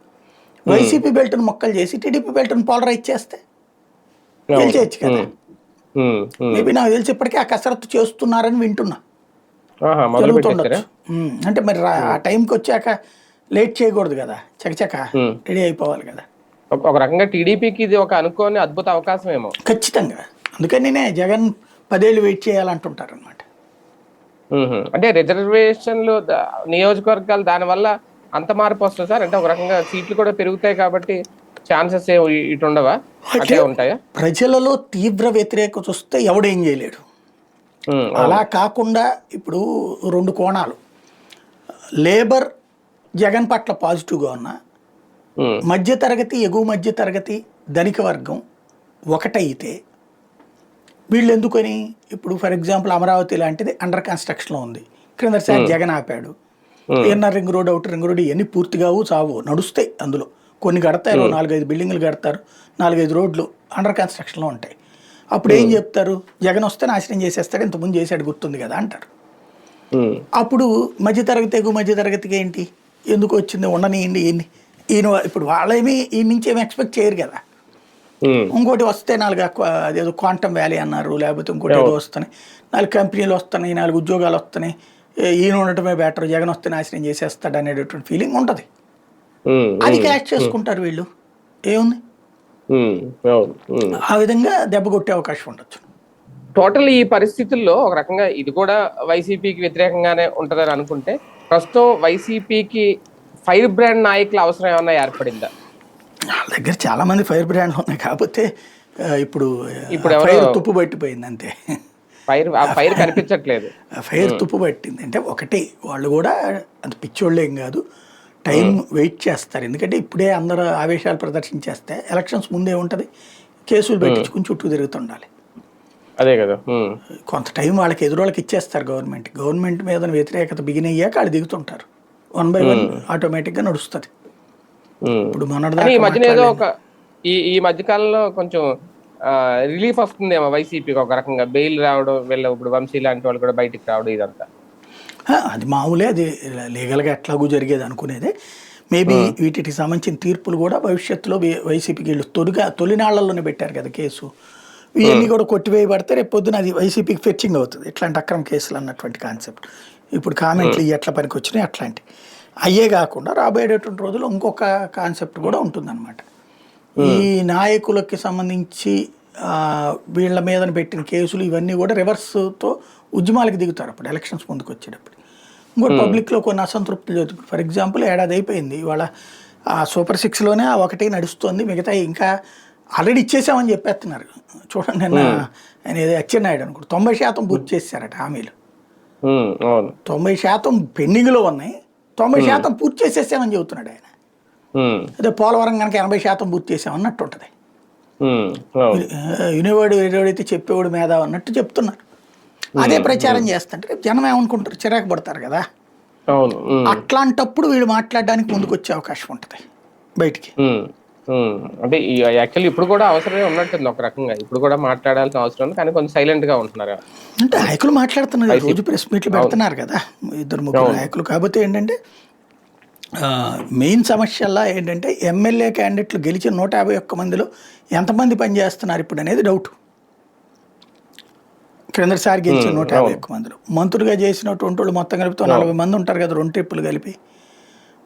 వైసీపీ బెల్ట్ను మొక్కలు చేసి టీడీపీ బెల్ట్ను పోలరైజ్ చేస్తే గెలిచేయచ్చు కదా. మేబీ నాకు తెలిసి ఇప్పటికీ ఆ కసరత్తు చేస్తున్నారని వింటున్నా, జరుగుతుండొచ్చు. అంటే మరి ఆ టైంకి వచ్చాక లేట్ చేయకూడదు కదా, చకచక ఉమ్. రెడీ అయిపోవాలి కదా. ఒక రకంగా టీడీపీకి ఇది ఒక అనుకోని అద్భుత అవకాశం ఏమో. ఖచ్చితంగా, అందుకని జగన్ 10 ఏళ్ళు వెయిట్ చేయాలంటుంటారు అనమాట. అంటే రిజర్వేషన్లు నియోజకవర్గాలు దానివల్ల అంత మార్పు వస్తుంది సార్? అంటే ఒక రకంగా సీట్లు కూడా పెరుగుతాయి కాబట్టి ఛాన్సెస్ ఇటు ఉండవా, అట్లే ఉంటాయా? ప్రజలలో తీవ్ర వ్యతిరేకత వస్తే ఎవడేం చేయలేడు. అలా కాకుండా ఇప్పుడు 2 కోణాలు, లేబర్ జగన్ పట్ల పాజిటివ్గా ఉన్న, మధ్యతరగతి ఎగువ మధ్యతరగతి ధనిక వర్గం ఒకటైతే వీళ్ళు ఎందుకని, ఇప్పుడు ఫర్ ఎగ్జాంపుల్ అమరావతి లాంటిది అండర్ కన్స్ట్రక్షన్లో ఉంది, క్రిందసారి జగన్ ఆపాడు. Inner ring road, outer ring road ఇవన్నీ పూర్తిగావు చావు నడుస్తాయి, అందులో కొన్ని కడతారు, 4-5 బిల్డింగ్లు కడతారు, 4-5 రోడ్లు అండర్ కన్స్ట్రక్షన్లో ఉంటాయి. అప్పుడు ఏం చెప్తారు, జగన్ వస్తే నాశనం చేసేస్తాడు, ఇంతకుముందు చేశాడు గుర్తుంది కదా అంటారు. అప్పుడు మధ్యతరగతి ఎగువ మధ్యతరగతికి ఏంటి, ఎందుకు వచ్చింది ఉండనియండి ఈయన, ఇప్పుడు వాళ్ళేమి ఈ నుంచి ఏమి ఎక్స్పెక్ట్ చేయరు కదా. ఇంకోటి వస్తే 4 అదేదో క్వాంటమ్ వ్యాలీ అన్నారు, లేకపోతే ఇంకోటి ఏదో వస్తున్నాయి, 4 కంపెనీలు వస్తున్నాయి, 4 ఉద్యోగాలు వస్తున్నాయి, ఈయన ఉండటమే బెటర్, జగన్ వస్తే నాశనం చేసేస్తాడు అనేటటువంటి ఫీలింగ్ ఉంటుంది. అది క్యాచ్ చేసుకుంటారు వీళ్ళు, ఏముంది, ఆ విధంగా దెబ్బ కొట్టే అవకాశం ఉండొచ్చు. టోటల్ ఈ పరిస్థితుల్లో ఒక రకంగా ఇది కూడా వైసీపీకి వ్యతిరేకంగానే ఉంటుందని అనుకుంటే, ప్రస్తుతం వైసీపీకి ఫైర్ బ్రాండ్ నాయకుల అవసరం ఏమన్నా ఏర్పడిందా? వాళ్ళ దగ్గర చాలా మంది ఫైర్ బ్రాండ్లు ఉన్నాయి, కాకపోతే ఇప్పుడు ఫైర్ తుప్పు పట్టిపోయింది అంతే. ఫైర్ కనిపించట్లేదు, ఫైర్ తుప్పు పట్టింది అంటే ఒకటి, వాళ్ళు కూడా అంత పిచ్చోళ్ళు ఏం కాదు, టైం వెయిట్ చేస్తారు. ఎందుకంటే ఇప్పుడే అందరూ ఆవేశాలు ప్రదర్శించేస్తే ఎలక్షన్స్ ముందే ఉంటుంది, కేసులు పెట్టించుకుని చుట్టూ తిరుగుతుండాలి. అదే కదా, కొంత టైం వాళ్ళకి ఎదురోళ్ళకి ఇచ్చేస్తారు. గవర్నమెంట్ మీద వ్యతిరేకత బిగిన్ అయ్యాక వాళ్ళు దిగుతుంటారు, 1 by 1 ఆటోమేటిక్గా నడుస్తుంది. ఇప్పుడు ఈ మధ్యన ఏదో ఒక ఈ మధ్య కాలంలో కొంచెం రిలీఫ్ వస్తుందేమో వైసీపీకి, ఒక రకంగా బెయిల్ రావడం, ఇప్పుడు వంశీ లాంటి వాళ్ళు కూడా బయటికి రావడం, ఇదంతా అది మామూలే, అది లీగల్గా ఎట్లాగూ జరిగేది అనుకునేదే. మేబీ వీటికి సంబంధించిన తీర్పులు కూడా భవిష్యత్తులో వైసీపీకి వీళ్ళు తొలినాళ్లలోనే పెట్టారు కదా కేసు, ఇవన్నీ కూడా కొట్టివేయబడితే రేపు పొద్దున అది వైసీపీకి ఫెచ్చింగ్ అవుతుంది, ఇట్లాంటి అక్రమ కేసులు అన్నటువంటి కాన్సెప్ట్. ఇప్పుడు కామెంట్లు ఎట్లా పనికి వచ్చినాయి అట్లాంటి అయ్యే కాకుండా రాబోయేటటువంటి రోజుల్లో ఇంకొక కాన్సెప్ట్ కూడా ఉంటుందన్నమాట. ఈ నాయకులకి సంబంధించి వీళ్ళ మీద పెట్టిన కేసులు ఇవన్నీ కూడా రివర్స్తో ఉద్యమాలకు దిగుతారు అప్పుడు ఎలక్షన్స్ ముందుకు వచ్చేటప్పుడు. ఇంకోటి పబ్లిక్లో కొన్ని అసంతృప్తులు జరుగుతుంది. ఫర్ ఎగ్జాంపుల్ ఏడాది అయిపోయింది, ఇవాళ సూపర్ 6లోనే ఆ ఒకటి నడుస్తుంది, మిగతా ఇంకా ఆల్రెడీ ఇచ్చేసామని చెప్పేస్తున్నారు. చూడండి, నిన్న ఆయన ఏదో అచ్చెన్నాయుడు అనుకుంటు 90% పూర్తి చేశారట హామీలు, 90% పెండింగ్లో ఉన్నాయి, 90% పూర్తి చేసేసామని చెబుతున్నాడు ఆయన. అదే పోలవరం కనుక 80% పూర్తి చేసామన్నట్టు ఉంటుంది. వినేవాడు ఏడోడైతే చెప్పేవాడు మేధావి అన్నట్టు చెప్తున్నారు. అదే ప్రచారం చేస్తుంటే జనం ఏమనుకుంటారు, చిరాకు పడతారు కదా. అట్లాంటప్పుడు వీళ్ళు మాట్లాడడానికి ముందుకు వచ్చే అవకాశం ఉంటుంది బయటికి. అంటే యాక్చువల్లీ ఇప్పుడు కూడా అవసరమే ఉన్నట్టుంది ఒక రకంగా, ఇప్పుడు కూడా మాట్లాడాల్సిన అవసరం ఉంది, కానీ కొంచెం సైలెంట్ గా ఉంటున్నారు. అంటే నాయకులు మాట్లాడుతున్నారు, రోజు ప్రెస్ మీట్లు పెడుతున్నారు కదా 2-3 నాయకులు. కాకపోతే ఏంటంటే మెయిన్ సమస్యల్లా ఏంటంటే ఎమ్మెల్యే క్యాండిడేట్లు గెలిచిన 151 మందిలో ఎంతమంది పనిచేస్తున్నారు ఇప్పుడు అనేది డౌట్. క్రిందసారి గెలిచిన 151 మందిలో మంత్రులుగా చేసినటువంటి వాళ్ళు మొత్తం కలిపితే 40 మంది ఉంటారు కదా, 2 ట్రిప్పులు కలిపి,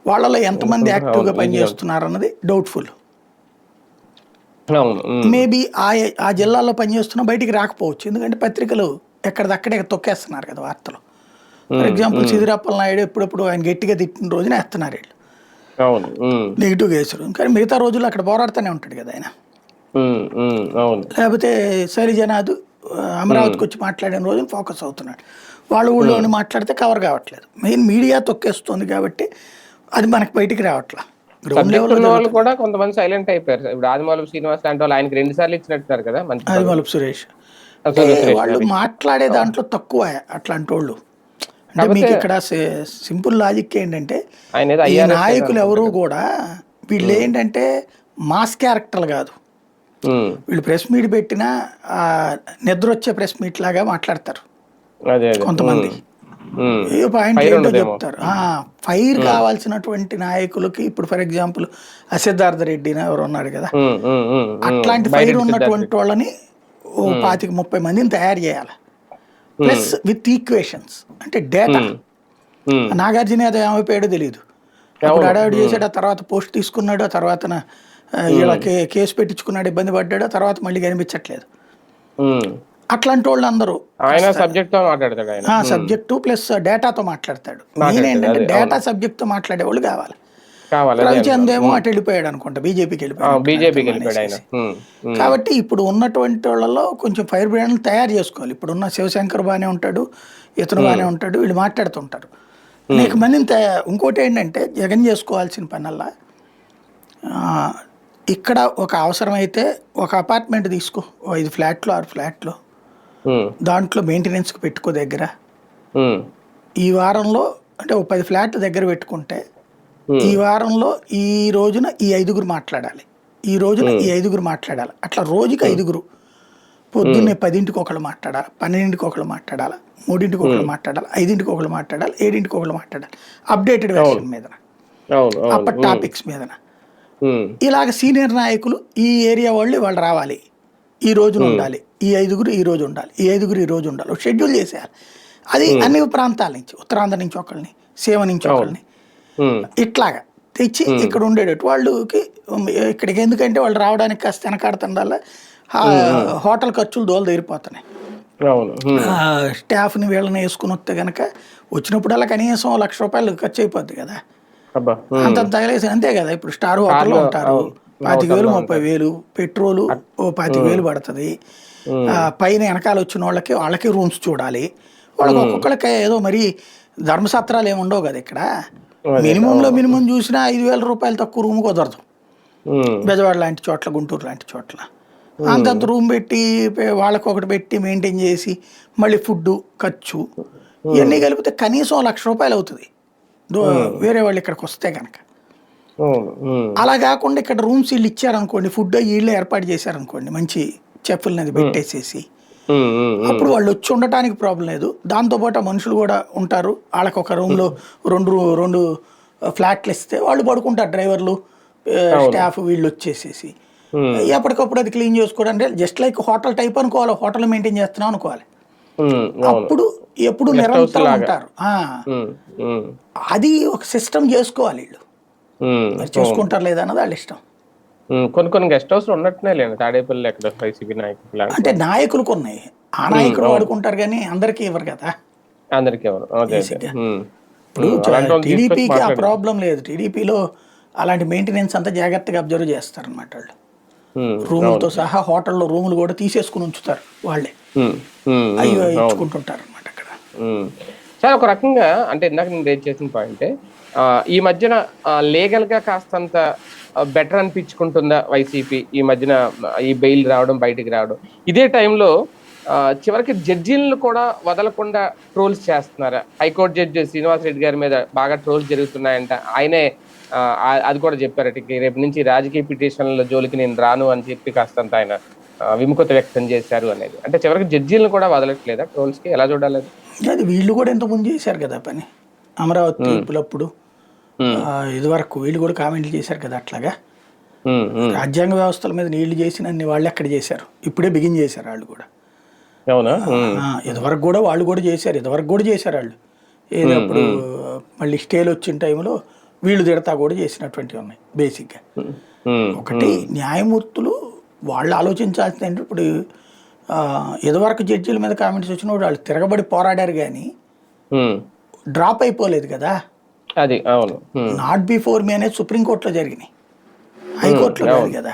వాళ్ళలో ఎంతమంది యాక్టివ్గా పనిచేస్తున్నారు అన్నది డౌట్ఫుల్. మేబీ ఆ జిల్లాలో పనిచేస్తున్నా బయటికి రాకపోవచ్చు, ఎందుకంటే పత్రికలు ఎక్కడిదక్కడే తొక్కేస్తున్నారు కదా వార్తలు. ఫర్ ఎగ్జాంపుల్ సిదిరాప్పల నాయుడు ఎప్పుడప్పుడు ఆయన గట్టిగా తిట్టిన రోజున వేస్తున్నారు వీళ్ళు నెగిటివ్ కేసులు, కానీ మిగతా రోజుల్లో అక్కడ పోరాడుతూనే ఉంటాడు కదా ఆయన. లేకపోతే శైలజనాథ్ అమరావతికి వచ్చి మాట్లాడిన రోజున ఫోకస్ అవుతున్నాడు, వాళ్ళ ఊళ్ళోని మాట్లాడితే కవర్ కావట్లేదు. మెయిన్ మీడియా తొక్కేస్తుంది కాబట్టి అది మనకు బయటికి రావట్లేదు. వాళ్ళు కూడా కొంతమంది సైలెంట్ అయిపోయారు. ఇప్పుడు ఆదిమూలపు శ్రీనివాస్ లాంటి వాళ్ళు ఆయనకి 2 సార్లు ఇచ్చినట్టున్నారు కదా. ఆదిమూలపు సురేష్ వాళ్ళు మాట్లాడే దాంట్లో తక్కువ అట్లాంటి వాళ్ళు. అంటే మీకు ఇక్కడ సింపుల్ లాజిక్ ఏంటంటే ఈ నాయకులు ఎవరు కూడా వీళ్ళు ఏంటంటే మాస్ క్యారెక్టర్లు కాదు, వీళ్ళు ప్రెస్ మీట్ పెట్టినా నిద్ర వచ్చే ప్రెస్ మీట్ లాగా మాట్లాడతారు కొంతమంది. ఏ పాయింట్ ఏంటో చెప్తారు. ఫైర్ కావాల్సినటువంటి నాయకులకి ఇప్పుడు ఫర్ ఎగ్జాంపుల్ సిద్ధార్థ రెడ్డి ఎవరు ఉన్నాడు కదా, అట్లాంటి ఫైర్ ఉన్నటువంటి వాళ్ళని 25-30 మందిని తయారు చేయాలి, ప్లస్ విత్ ఈక్వేషన్స్ అంటే డేటా. నాగార్జున యాదవ్ ఏమైపోయాడో తెలియదు, అప్పుడు హడావిడి చేశాడు, ఆ తర్వాత పోస్ట్ తీసుకున్నాడు, ఆ తర్వాత ఇలా కేసు పెట్టించుకున్నాడు, ఇబ్బంది పడ్డాడు, ఆ తర్వాత మళ్ళీ కనిపించట్లేదు. అట్లాంటి వాళ్ళు అందరూ సబ్జెక్టు ప్లస్ డేటాతో మాట్లాడతాడు. మెయిన్ ఏంటంటే డేటా సబ్జెక్ట్తో మాట్లాడే వాళ్ళు కావాలి. రవిచంద్ ఏమో అటు వెళ్ళిపోయాడు అనుకుంటా, బీజేపీకి వెళ్ళిపోయాడు. కాబట్టి ఇప్పుడు ఉన్నటువంటి వాళ్ళలో కొంచెం ఫైర్ బ్రాండ్లు తయారు చేసుకోవాలి. ఇప్పుడున్న శివశంకర్ బాగానే ఉంటాడు, ఇతను బాగానే ఉంటాడు, వీళ్ళు మాట్లాడుతుంటారు. అనేక మందిని ఇంకోటి ఏంటంటే జగన్ చేసుకోవాల్సిన పనల్లా, ఇక్కడ ఒక అవసరమైతే ఒక అపార్ట్మెంట్ తీసుకో, 5 ఫ్లాట్లు 6 ఫ్లాట్లు, దాంట్లో మెయింటెనెన్స్కి పెట్టుకో దగ్గర. ఈ వారంలో అంటే ఒక 10 ఫ్లాట్లు దగ్గర పెట్టుకుంటే ఈ వారంలో ఈ రోజున ఈ 5గురు మాట్లాడాలి, ఈ రోజున ఈ 5గురు మాట్లాడాలి. అట్లా రోజుకి 5గురు, పొద్దున్నే 10ంటికి ఒకళ్ళు మాట్లాడాలి, 12ంటికి ఒకళ్ళు మాట్లాడాలి, 3ంటికి ఒకళ్ళు మాట్లాడాలి, 5ంటికి ఒకళ్ళు మాట్లాడాలి, 7ంటికి ఒకళ్ళు మాట్లాడాలి. అప్డేటెడ్ వెర్షన్ మీద, అప్పటి టాపిక్స్ మీద. ఇలాగ సీనియర్ నాయకులు ఈ ఏరియా వాళ్ళు రావాలి, ఈ రోజున ఉండాలి, ఈ 5గురు ఈ రోజు ఉండాలి, ఈ 5గురు ఈ రోజు ఉండాలి, షెడ్యూల్ చేసేయాలి. అది అన్ని ప్రాంతాల నుంచి, ఉత్తరాంధ్ర నుంచి ఒకళ్ళని, సీమ నుంచి ఒకళ్ళని, ఇట్లాగా తెచ్చి ఇక్కడ ఉండేటట్టు వాళ్ళకి. ఇక్కడికి ఎందుకంటే వాళ్ళు రావడానికి కాస్త వెనకాడుతుండాల, హోటల్ ఖర్చులు దోలు తీరిపోతున్నాయి. స్టాఫ్ని వీళ్ళని వేసుకుని వస్తే కనుక వచ్చినప్పుడల్లా కనీసం ₹1,00,000 ఖర్చు అయిపోద్ది కదా, అంత తగలేసి. అంతే కదా, ఇప్పుడు స్టార్ హోటల్లో ఉంటారు, 25,000 30,000 పెట్రోలు, 25,000 పడుతుంది. పైన వెనకాల వచ్చిన వాళ్ళకి రూమ్స్ చూడాలి. వాళ్ళకి ఒక్కొక్కరికి ఏదో మరి ధర్మసత్రాలు ఏమి ఉండవు కదా ఇక్కడ. మినిమం చూసినా ₹5,000 తక్కువ రూమ్ కుదరదు. బెజవాడ లాంటి చోట్ల, గుంటూరు లాంటి చోట్ల అంతంత రూమ్ పెట్టి వాళ్ళకి ఒకటి పెట్టి మెయింటైన్ చేసి మళ్ళీ ఫుడ్ ఖర్చు ఇవన్నీ కలిపితే కనీసం ₹1,00,000 అవుతుంది వేరే వాళ్ళు ఇక్కడికి వస్తే కనుక. అలా కాకుండా ఇక్కడ రూమ్స్ వీళ్ళు ఇచ్చారనుకోండి, ఫుడ్ వీళ్ళు ఏర్పాటు చేశారనుకోండి, మంచి చెఫ్లని అది పెట్టేసేసి, అప్పుడు వాళ్ళు వచ్చి ఉండటానికి ప్రాబ్లం లేదు. దాంతోపాటు ఆ మనుషులు కూడా ఉంటారు, వాళ్ళకి ఒక రూమ్లో 2 ఫ్లాట్లు ఇస్తే వాళ్ళు పడుకుంటారు, డ్రైవర్లు స్టాఫ్ వీళ్ళు వచ్చేసేసి. ఎప్పటికప్పుడు అది క్లీన్ చేసుకోవడానికి జస్ట్ లైక్ హోటల్ టైప్ అనుకోవాలి, హోటల్ మెయింటైన్ చేస్తున్నాం అనుకోవాలి. అప్పుడు ఎప్పుడు నిరంతరం ఉంటారు. అది ఒక సిస్టమ్ చేసుకోవాలి వీళ్ళు, చేసుకుంటారు లేదా అన్నది వాళ్ళ ఇష్టం. కొన్ని గెస్ట్ హౌస్ ఉన్నట్టునే లేదు తాడేపల్లి, ఎక్కడ వైసీపీ నాయకులు అంటే నాయకులకు ఉన్నాయి, ఆ నాయకులు వాడుకుంటారు కానీ అందరికీ ఇవ్వరు కదా. అందరికీ ఎవరు ఇప్పుడు టీడీపీకి ఆ ప్రాబ్లం లేదు. టీడీపీలో అలాంటి మెయింటెనెన్స్ అంతా జాగ్రత్తగా అబ్జర్వ్ చేస్తారు అన్నమాట వాళ్ళు. రూములతో సహా హోటల్లో రూములు కూడా తీసేసుకుని ఉంచుతారు వాళ్ళే, అయ్యో ఇచ్చుకుంటుంటారు అనమాట అక్కడ. సార్ ఒక రకంగా అంటే ఇందాక నేను రేట్ చేసిన పాయింటే, ఈ మధ్యన లీగల్ గా కాస్తంత బెటర్ అనిపించుకుంటుందా వైసీపీ ఈ మధ్యన, ఈ బెయిల్ రావడం, బయటికి రావడం. ఇదే టైంలో చివరికి జడ్జీలను కూడా వదలకుండా ట్రోల్స్ చేస్తున్నారా? హైకోర్టు జడ్జి శ్రీనివాస్ రెడ్డి గారి మీద బాగా ట్రోల్స్ జరుగుతున్నాయంట. ఆయనే అది కూడా చెప్పారట, రేపు నుంచి రాజకీయ పిటిషన్ల జోలికి నేను రాను అని చెప్పి కాస్తంత ఆయన విముఖత వ్యక్తం చేశారు అనేది. అంటే చివరికి జడ్జీలను కూడా వదలట్లేదా ట్రోల్స్ కి? ఎలా చూడాలి అది? వీళ్ళు కూడా ఎంతమంది చేశారు కదా పని, అమరావతి తీర్పులప్పుడు ఇదివరకు వీళ్ళు కూడా కామెంట్లు చేశారు కదా. అట్లాగా రాజ్యాంగ వ్యవస్థల మీద నీళ్లు చేసినన్ని వాళ్ళు ఎక్కడ చేశారు, ఇప్పుడే బిగిన్ చేశారు వాళ్ళు కూడా. ఇదివరకు కూడా వాళ్ళు కూడా చేశారు, వాళ్ళు ఏదో అప్పుడు మళ్ళీ స్టేలు వచ్చిన టైంలో వీళ్ళు తిడతా కూడా చేసినటువంటివి ఉన్నాయి. బేసిక్గా ఒకటి న్యాయమూర్తులు వాళ్ళు ఆలోచించాల్సింది ఏంటంటే, ఇప్పుడు ఇదివరకు జడ్జీల మీద కామెంట్స్ వచ్చినప్పుడు వాళ్ళు తిరగబడి పోరాడారు కానీ డ్రాప్ అయిపోలేదు కదా. అది అవును, నాట్ బిఫోర్ మీ అనేది సుప్రీంకోర్టులో జరిగినాయి, హైకోర్టులో కాదు కదా.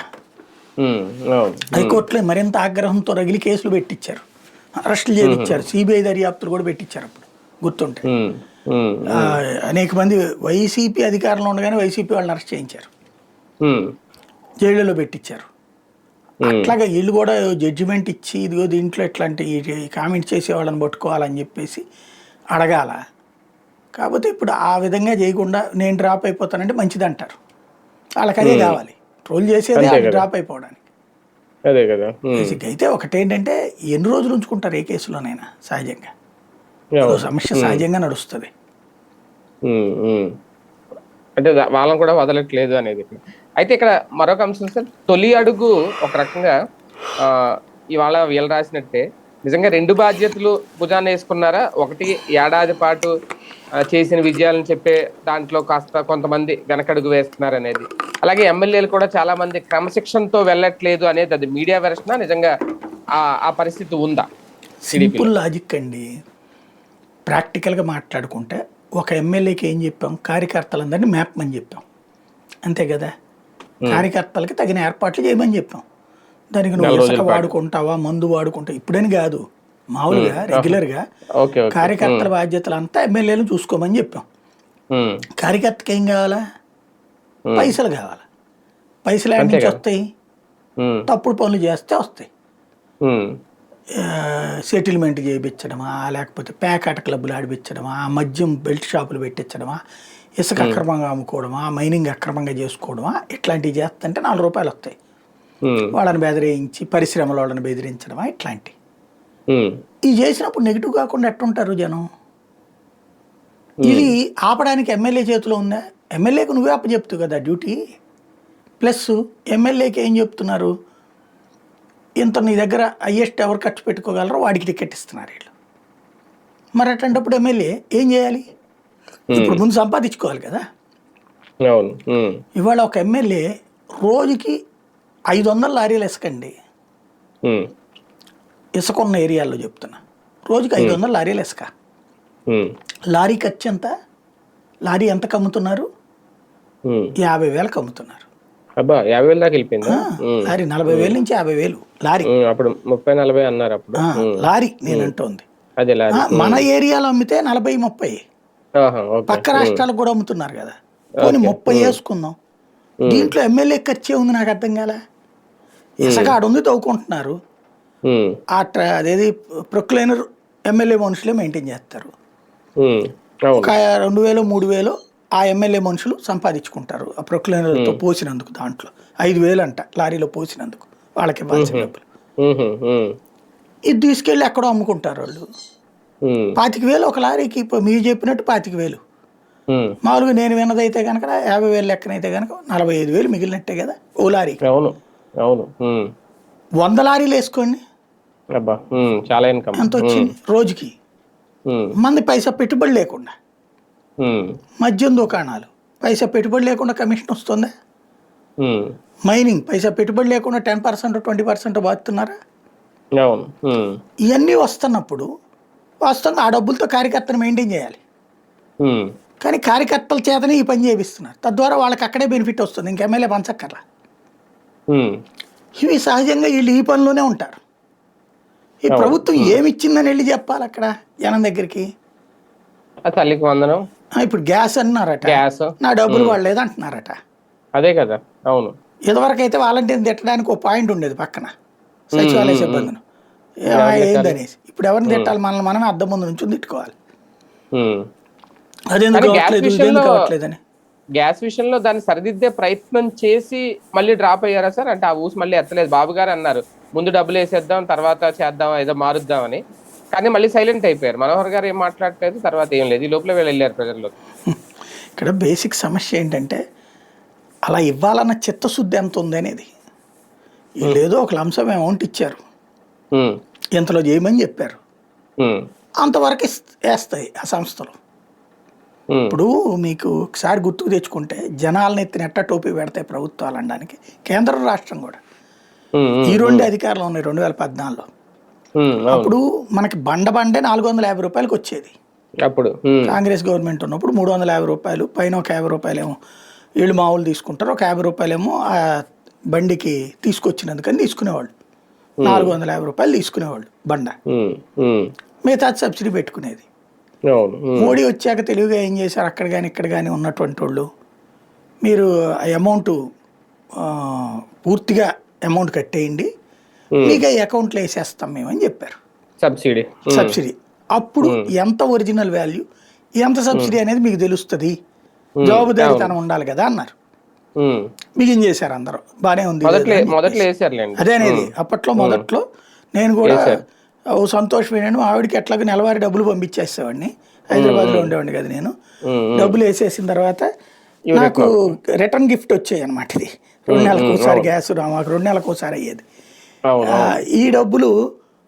హైకోర్టులో మరింత ఆగ్రహంతో రగిలి కేసులు పెట్టించారు, అరెస్టులు చేయించారు, సిబిఐ దర్యాప్తులు కూడా పెట్టించారు. అప్పుడు గుర్తుంటే అనేక మంది వైసీపీ అధికారంలో ఉండగానే వైసీపీ వాళ్ళని అరెస్ట్ చేయించారు, జైళ్ళలో పెట్టించారు. అట్లాగా వీళ్ళు కూడా జడ్జిమెంట్ ఇచ్చి ఇదిగో దీంట్లో ఇట్లాంటి కామెంట్ చేసే వాళ్ళని పట్టుకోవాలని చెప్పేసి అడగాల. కాకపోతే ఇప్పుడు ఆ విధంగా చేయకుండా నేను డ్రాప్ అయిపోతానంటే మంచిది అంటారు. వాళ్ళకి అదే కావాలి, ట్రోల్ చేసేది డ్రాప్ అయిపోవడానికి. అయితే ఒకటేంటంటే ఎన్ని రోజులు ఉంచుకుంటారు ఏ కేసులోనైనా, సహజంగా సమస్య సహజంగా నడుస్తుంది. అంటే వాళ్ళని కూడా వదలట్లేదు అనేది. అయితే ఇక్కడ మరొక అంశం సార్, తొలి అడుగు ఒక రకంగా ఇవాళ వీళ్ళు రాసినట్టే నిజంగా 2 బాధ్యతలు భుజాన్ని వేసుకున్నారా? ఒకటి ఏడాది పాటు చేసిన విజయాలను చెప్పే దాంట్లో కాస్త కొంతమంది వెనకడుగు వేస్తున్నారు అనేది, అలాగే ఎమ్మెల్యేలు కూడా చాలా మంది క్రమశిక్షణతో వెళ్ళట్లేదు అనేది, అది మీడియా వెర్షనా నిజంగా ఆ పరిస్థితి ఉందా? సింపుల్ లాజిక్ అండి. ప్రాక్టికల్గా మాట్లాడుకుంటే ఒక ఎమ్మెల్యేకి ఏం చెప్పాం, కార్యకర్తలందరినీ మేపమని చెప్పాం, అంతే కదా. కార్యకర్తలకి తగిన ఏర్పాట్లు చేయమని చెప్పాం. దానికి నువ్వు ఇసుక వాడుకుంటావా, మందు వాడుకుంటావా ఇప్పుడని కాదు, మామూలుగా రెగ్యులర్గా కార్యకర్తల బాధ్యతలు అంతా ఎమ్మెల్యేలు చూసుకోమని చెప్పాం. కార్యకర్తకి ఏం కావాలా, పైసలు కావాలా. పైసలు ఎక్కడి నుంచి వస్తాయి, తప్పుడు పనులు చేస్తే వస్తాయి. సెటిల్మెంట్ చేయించడమా, లేకపోతే ప్యాకెట్ క్లబ్లు ఆడిపించడమా, మద్యం బెల్ట్ షాపులు పెట్టించడమా, ఇసుక అక్రమంగా అమ్ముకోవడమా, మైనింగ్ అక్రమంగా చేసుకోవడమా, ఇట్లాంటివి చేస్తుంటే 4 రూపాయలు వస్తాయి. వాళ్ళని బెదిరించి పరిశ్రమల వాళ్ళని బెదిరించడమా, ఇట్లాంటివి. ఇది చేసినప్పుడు నెగిటివ్ కాకుండా ఎట్టుంటారు జనం? ఇది ఆపడానికి ఎమ్మెల్యే చేతిలో ఉందా? ఎమ్మెల్యేకు నువ్వే అప్పచెప్తావు కదా డ్యూటీ. ప్లస్ ఎమ్మెల్యేకి ఏం చెప్తున్నారు, ఇంత నీ దగ్గర హయ్యెస్ట్ ఎవరు ఖర్చు పెట్టుకోగలరో వాడికి టికెట్ ఇస్తున్నారు వీళ్ళు. మరి అట్లాంటప్పుడు ఎమ్మెల్యే ఏం చేయాలి? ఇప్పుడు ముందు సంపాదించుకోవాలి కదా. ఇవాళ ఒక ఎమ్మెల్యే రోజుకి 500 లారీలు ఇసుకండి, ఇసుక ఉన్న ఏరియాల్లో చెప్తున్నా, రోజుకి 500 లారీలు ఇసుక. లారీ ఖర్చు ఎంత? లారీ ఎంతకు అమ్ముతున్నారు? 50,000కి అమ్ముతున్నారు. 50,000 దాకా వెళ్ళిపోయింది లారీ. 40,000 నుంచి 50,000 లారీ. అప్పుడు 30-40 అన్నారు అప్పుడు. లారీ నేను అంటోంది. మన ఏరియాలో అమ్మితే 40-30, పక్క రాష్ట్రాలకు కూడా అమ్ముతున్నారు కదా. పోనీ 30 వేసుకుందాం. దీంట్లో ఎమ్మెల్యే ఖర్చే ఉంది, నాకు అర్థం కాల. ఇసుక ఆడుంది, తవ్వుకుంటున్నారు. అదేది ప్రొక్లైనర్ ఎమ్మెల్యే మనుషులే మెయింటైన్ చేస్తారు. ఒక 2,000 3,000 ఆ ఎమ్మెల్యే మనుషులు సంపాదించుకుంటారు ఆ ప్రొక్లైనర్తో పోసినందుకు. దాంట్లో 5,000 అంట లారీలో పోసినందుకు వాళ్ళకి ఇవ్వాల్సిన డబ్బులు. ఇది తీసుకెళ్ళి ఎక్కడో అమ్ముకుంటారు వాళ్ళు. 25,000 ఒక లారీకి. ఇప్పుడు మీరు చెప్పినట్టు 25,000. మామూలుగా నేను విన్నదైతే కనుక 50,000 లెక్కనైతే కనుక 45,000 మిగిలినట్టే కదా ఓ లారీకి. 100 లారీలు వేసుకోండి, ఎంత వచ్చింది రోజుకి? మంది పైసా పెట్టుబడి లేకుండా, మద్యం దుకాణాలు పైసా పెట్టుబడి లేకుండా కమిషన్ వస్తుందా? మైనింగ్ పైసా పెట్టుబడి లేకుండా 10% 20% బాగుతున్నారా? ఇవన్నీ వస్తున్నప్పుడు వాస్తవంగా ఆ డబ్బులతో కార్యకర్తను మెయింటైన్ చేయాలి. కానీ కార్యకర్తల చేతనే ఈ పని చేపిస్తున్నారు, తద్వారా వాళ్ళకి అక్కడే బెనిఫిట్ వస్తుంది, ఇంక ఎమ్మెల్యే పంచక్కర్లా. ఇవి సహజంగా వీళ్ళు ఈ పనిలోనే ఉంటారు. ఈ ప్రభుత్వం ఏమిచ్చిందని వెళ్ళి చెప్పాలి అక్కడ జనం దగ్గరికి. తల్లికి వందనం, ఇప్పుడు గ్యాస్ అన్నారట, నా డబ్బులు పడలేదు అంటున్నారట. అదే కదా. అవును, ఇదివరకు అయితే వాలంటీర్ని తిట్టడానికి ఒక పాయింట్ ఉండేది పక్కన, సచివాలయ సిబ్బందిని ఏందనేసి. ఇప్పుడు ఎవరిని తిట్టాలి? మనమే అద్దం ముందు నుంచి తిట్టుకోవాలి. అదేందుకు కావట్లేదని. గ్యాస్ విషయంలో దాన్ని సరిదిద్దే ప్రయత్నం చేసి మళ్ళీ డ్రాప్ అయ్యారా సార్? అంటే ఆ ఊసి మళ్ళీ ఎత్తలేదు. బాబు గారు అన్నారు ముందు డబ్బులు వేసేద్దాం తర్వాత చేద్దాం ఏదో మారుద్దామని, కానీ మళ్ళీ సైలెంట్ అయిపోయారు. మనోహర్ గారు ఏం మాట్లాడలేదు, తర్వాత ఏం లేదు. ఈ లోపల వీళ్ళు వెళ్ళారు ప్రజల్లో. ఇక్కడ బేసిక్ సమస్య ఏంటంటే అలా ఇవ్వాలన్న చిత్తశుద్ధి ఎంత ఉంది అనేది. వీళ్ళు ఏదో ఒక లంసం అమౌంట్ ఇచ్చారు, ఎంతలో చేయమని చెప్పారు, అంతవరకు వేస్తాయి ఆ సంస్థలు. ఇప్పుడు మీకు ఒకసారి గుర్తుకు తెచ్చుకుంటే జనాలను ఎత్తిన ఎట్ట టోపీ పెడతాయి ప్రభుత్వాలు అనడానికి కేంద్రం రాష్ట్రం కూడా ఈ 2 అధికారులు ఉన్నాయి 2014లో. అప్పుడు మనకి బండే 450 రూపాయలకి వచ్చేది. అప్పుడు కాంగ్రెస్ గవర్నమెంట్ ఉన్నప్పుడు 350 రూపాయలు, పైన ఒక 50 రూపాయలేమో వీళ్ళు మామూలు తీసుకుంటారు, ఒక 50 రూపాయలేమో ఆ బండికి తీసుకొచ్చినందుకని తీసుకునేవాళ్ళు. 450 రూపాయలు తీసుకునేవాళ్ళు బండ, మిగతా సబ్సిడీ పెట్టుకునేది. మోడీ వచ్చాక తెలివిగా ఏం చేశారు, అక్కడ కానీ ఇక్కడ కానీ ఉన్నటువంటి వాళ్ళు మీరు ఆ అమౌంట్ పూర్తిగా అమౌంట్ కట్టేయండి, మీకు ఆ అకౌంట్లో వేసేస్తాం మేము అని చెప్పారు. సబ్సిడీ అప్పుడు ఎంత ఒరిజినల్ వాల్యూ, ఎంత సబ్సిడీ అనేది మీకు తెలుస్తుంది, జవాబుదారీతనం ఉండాలి కదా అన్నారు. బిగిన్ చేశారు అందరూ, బాగానే ఉంది అదే అనేది. అప్పట్లో మొదట్లో నేను కూడా ఓ సంతోష్ వేణు ఆవిడకి ఎట్లాగో నెలవారీ డబ్బులు పంపించేసేవాడిని, హైదరాబాద్లో ఉండేవాడిని కదా నేను. డబ్బులు వేసేసిన తర్వాత నాకు రిటర్న్ గిఫ్ట్ వచ్చాయి అనమాట. ఇది 2 నెలలకు ఒకసారి గ్యాస్, మాకు 2 నెలలకు ఒకసారి అయ్యేది. ఈ డబ్బులు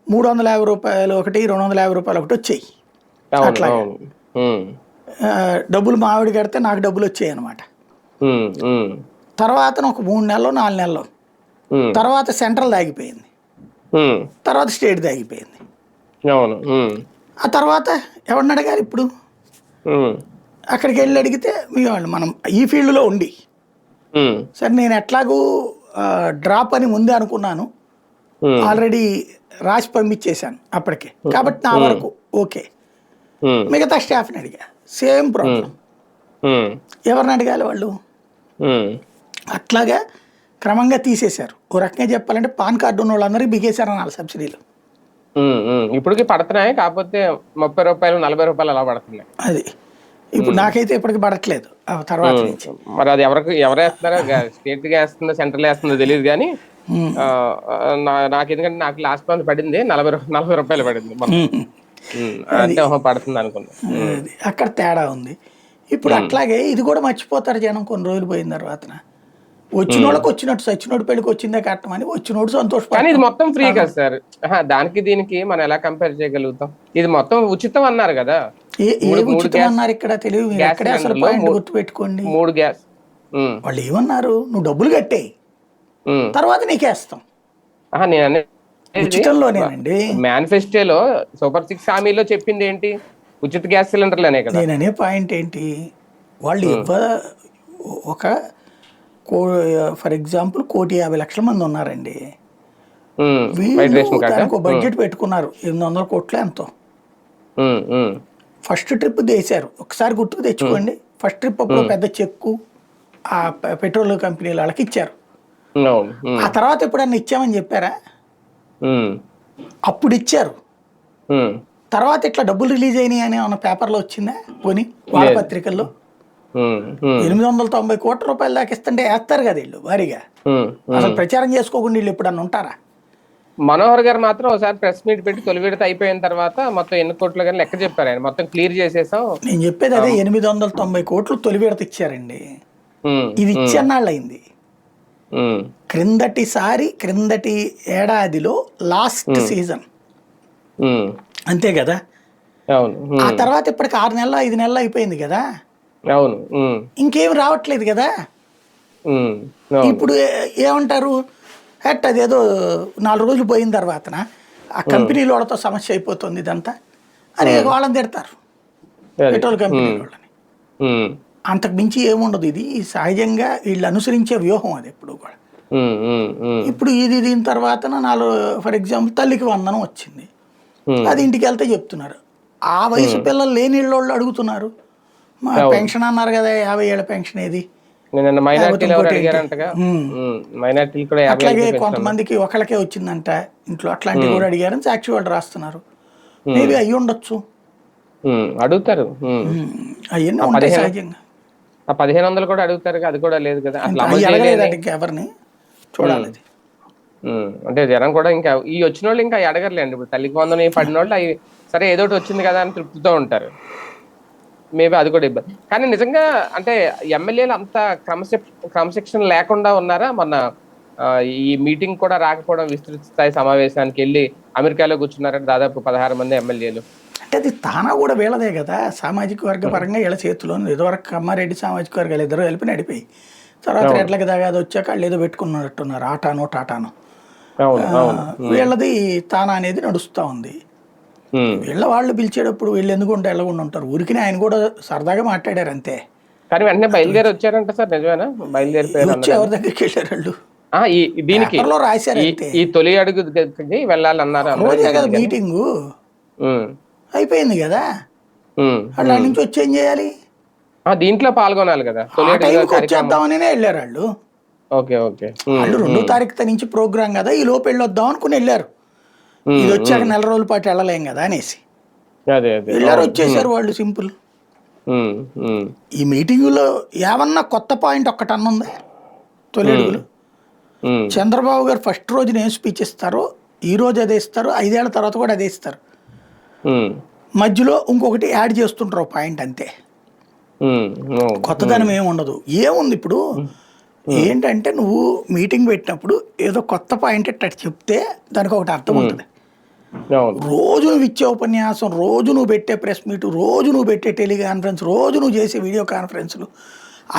350 రూపాయలు ఒకటి, 250 రూపాయలు ఒకటి వచ్చాయి. అట్లా డబ్బులు మా ఆవిడ కడితే నాకు డబ్బులు వచ్చాయి అనమాట. తర్వాత ఒక 3 నెలలు 4 నెలలు తర్వాత సెంట్రల్ దాగిపోయింది, తర్వాత స్టేట్ దాగిపోయింది. ఆ తర్వాత ఎవరిని అడగాలి ఇప్పుడు? అక్కడికి వెళ్ళి అడిగితే మీ వాళ్ళు మనం ఈ ఫీల్డ్లో ఉండి సరే నేను ఎట్లాగూ డ్రాప్ అని ముందే అనుకున్నాను, ఆల్రెడీ రాసి పంపించేశాను అప్పటికే, కాబట్టి నా వరకు ఓకే. మిగతా స్టాఫ్ని అడిగా, సేమ్ ప్రాబ్లం. ఎవరిని అడగాలి వాళ్ళు? అట్లాగా క్రమంగా తీసేశారు. ఓ రకంగా చెప్పాలంటే పాన్ కార్డు ఉన్న వాళ్ళందరికీ బిగేశారు అనాలి సబ్సిడీలు. ఇప్పటికి పడుతున్నాయి, కాకపోతే 30 రూపాయలు 40 రూపాయలు అలా పడుతున్నాయి. అది ఇప్పుడు నాకైతే ఇప్పటికి పడట్లేదు తర్వాత నుంచి. మరి అది ఎవరు వేస్తున్నారో, స్టేట్ గా వేస్తుందో సెంట్రల్ వేస్తుందో తెలియదు కానీ నాకు ఎందుకంటే నాకు లాస్ట్ మంత్ పడింది 40 రూపాయలు పడింది, అంటే పడుతుంది అనుకున్నా. అక్కడ తేడా ఉంది. ఇప్పుడు అట్లాగే ఇది కూడా మర్చిపోతారు జనం కొన్ని రోజులు పోయిన తర్వాత. వచ్చినోళ్ళకి వచ్చినట్టు సచ్చినోడు పెళ్లికి వచ్చిందే కట్టమని వచ్చినోడు సంతోషం. కానీ ఇది మొత్తం ఫ్రీ కదా సార్, దానికి దీనికి మనం ఎలా కంపేర్ చేయగలుగుతాం? ఇది మొత్తం ఉచితం అన్నారు కదా. ఉచితం అన్నారు ఇక్కడ తెలియదు. ఎక్కడే అసలు పాయింట్ గుర్తు పెట్టుకోండి. 3 గ్యాస్ వాళ్ళు ఏమన్నారు, నువ్వు డబ్బులు కట్టేయి తర్వాత నీకేస్తాం. ఉచితంలోనేనండి. మేనిఫెస్టోలో సూపర్ 6 హామీలో చెప్పింది ఏంటి? ఉచిత గ్యాస్ సిలిండర్లనే కదా. నేననే పాయింట్ ఏంటి, వాళ్ళు ఒక ఫర్ ఎగ్జాంపుల్ 1,50,00,000 మంది ఉన్నారండి. దానికి బడ్జెట్ పెట్టుకున్నారు 800 కోట్ల ఎంతో. ఫస్ట్ ట్రిప్ వేశారు, ఒకసారి గుర్తుకు తెచ్చుకోండి. ఫస్ట్ ట్రిప్ అప్పుడు పెద్ద చెక్కు ఆ పెట్రోల్ కంపెనీల వాళ్ళకి ఇచ్చారు. ఆ తర్వాత ఎప్పుడన్నా ఇచ్చామని చెప్పారా? అప్పుడు ఇచ్చారు. తర్వాత ఇట్లా డబ్బులు రిలీజ్ అయినాయి అని ఏమన్నా పేపర్లో వచ్చిందా? పోనీ వాళ్ళ పత్రికల్లో 890 కోట్ల రూపాయలు దాకా ఇస్తుంటే వేస్తారు కదా వీళ్ళు భారీగా. అసలు ప్రచారం చేసుకోకుండా వీళ్ళు ఎప్పుడన్నా ఉంటారా? మనోహర్ గారు మాత్రం ఒకసారి ప్రెస్ మీట్ పెట్టి తొలి విడత అయిపోయిన తర్వాత మొత్తం ఎన్ని కోట్లు కానీ లెక్క చెప్పారు ఆయన, మొత్తం క్లియర్ చేసేసాం. నేను చెప్పేది అదే, 890 కోట్లు తొలి విడత ఇచ్చారండి. ఇది ఇచ్చేన్నాళ్ళు అయింది. క్రిందటి ఏడాదిలో లాస్ట్ సీజన్ అంతే కదా. ఆ తర్వాత ఇప్పటికి 6 నెలలు 5 నెలలు అయిపోయింది కదా. ఇంకేం రావట్లేదు కదా. ఇప్పుడు ఏమంటారు, హెట్ అదేదో 4 రోజులు పోయిన తర్వాత ఆ కంపెనీల వాళ్ళతో సమస్య అయిపోతుంది ఇదంతా అని వాళ్ళని తిడతారు, పెట్రోల్ కంపెనీ వాళ్ళని. అంతకు మించి ఏముండదు. ఇది సహజంగా వీళ్ళు అనుసరించే వ్యూహం అది ఎప్పుడు కూడా. ఇప్పుడు దీని తర్వాత ఫర్ ఎగ్జాంపుల్ తల్లికి వందనం వచ్చింది, అది ఇంటికి వెళ్తే చెప్తున్నారు. ఆ వయసు పిల్లలు లేని వాళ్ళు అడుగుతున్నారు, మా పెన్షన్ అన్నారు కదా 50 ఏళ్ళ పెన్షన్ ఏది? అట్లాగే కొంతమందికి ఒకళ్ళకే వచ్చిందంట ఇంట్లో, అట్లాంటివి కూడా అడిగారని సాక్షి వాళ్ళు రాస్తున్నారు. మేబీ అయ్యి ఉండొచ్చు, అడుగుతారు. అవన్నీ ఉంటాయి సహజంగా. 1500 కూడా అడుగుతారు, అది కూడా లేదు కదా. ఎవరిని చూడాలి అంటే జనం కూడా ఇంకా ఈ వచ్చిన వాళ్ళు ఇంకా అడగర్లేండి. ఇప్పుడు తల్లికి వందనం పడిన వాళ్ళు అవి సరే ఏదోటి వచ్చింది కదా అని తృప్తితో ఉంటారు. మేబీ అది కూడా ఇబ్బంది. కానీ నిజంగా అంటే ఎమ్మెల్యేలు అంత క్రమశిక్షణ లేకుండా ఉన్నారా? మొన్న ఈ మీటింగ్ కూడా రాకపోవడం, విస్తృత స్థాయి సమావేశానికి వెళ్ళి అమెరికాలో కూర్చున్నారంటే దాదాపు 16 మంది ఎమ్మెల్యేలు. అంటే అది తానా కూడా వీళ్ళదే కదా, సామాజిక వర్గ పరంగా వీళ్ళ చేతిలో. ఇదివరకు కమ్మారెడ్డి సామాజిక వర్గాలు ఇద్దరు కలిపి నడిపోయి తర్వాత రెడ్లకి దాకా అది వచ్చాక వాళ్ళు ఏదో పెట్టుకున్నట్టున్నారు, ఆటానో టాటానో. వీళ్ళది తానా అనేది నడుస్తూ ఉంది. వీళ్ళ వాళ్ళు పిలిచేటప్పుడు వీళ్ళు ఎందుకుంటే వెళ్ళకుండా ఉంటారు. ఊరికి ఆయన కూడా సరదాగా మాట్లాడారు అంతే. కానీ వెంటనే బయలుదేరి వచ్చారంట సార్, నిజమేనా? బయలుదేరిపోయారు. ఎవరి దగ్గరికి వెళ్ళారు వాళ్ళు? దీనికి రాశారు ఈ తొలి అడుగు వెళ్ళాలన్నారు. మీటింగు అయిపోయింది కదా, వాళ్ళ నుంచి వచ్చి ఏం చేయాలి? దీంట్లో పాల్గొనాలి కదా. వచ్చేద్దామని వెళ్ళారు వాళ్ళు. వాళ్ళు 2వ తారీఖు నుంచి ప్రోగ్రాం కదా, ఈ లోపు వెళ్ళొద్దాం అనుకుని వెళ్ళారు. ఇది వచ్చాక 4 రోజుల పాటు వెళ్ళలేం కదా అనేసి వెళ్ళారు, వచ్చేసారు వాళ్ళు. సింపుల్. ఈ మీటింగులో ఏమన్నా కొత్త పాయింట్ ఒక్కటి అన్నుంది తొలి అడుగులు. చంద్రబాబు గారు ఫస్ట్ రోజున ఏం స్పీచ్ ఇస్తారో ఈ రోజు అదే ఇస్తారు, 5 ఏళ్ల తర్వాత కూడా అదే ఇస్తారు. మధ్యలో ఇంకొకటి యాడ్ చేస్తుంటారు పాయింట్ అంతే, కొత్తదనం ఏమి ఉండదు. ఏముంది ఇప్పుడు ఏంటంటే నువ్వు మీటింగ్ పెట్టినప్పుడు ఏదో కొత్త పాయింట్ అట్లా చెప్తే దానికి ఒకటి అర్థం ఉంటుంది. అవును. రోజు నువ్వు ఇచ్చే ఉపన్యాసం, రోజు నువ్వు పెట్టే ప్రెస్ మీట్, రోజు నువ్వు పెట్టే టెలికాన్ఫరెన్స్, రోజు నువ్వు చేసే వీడియో కాన్ఫరెన్స్లు,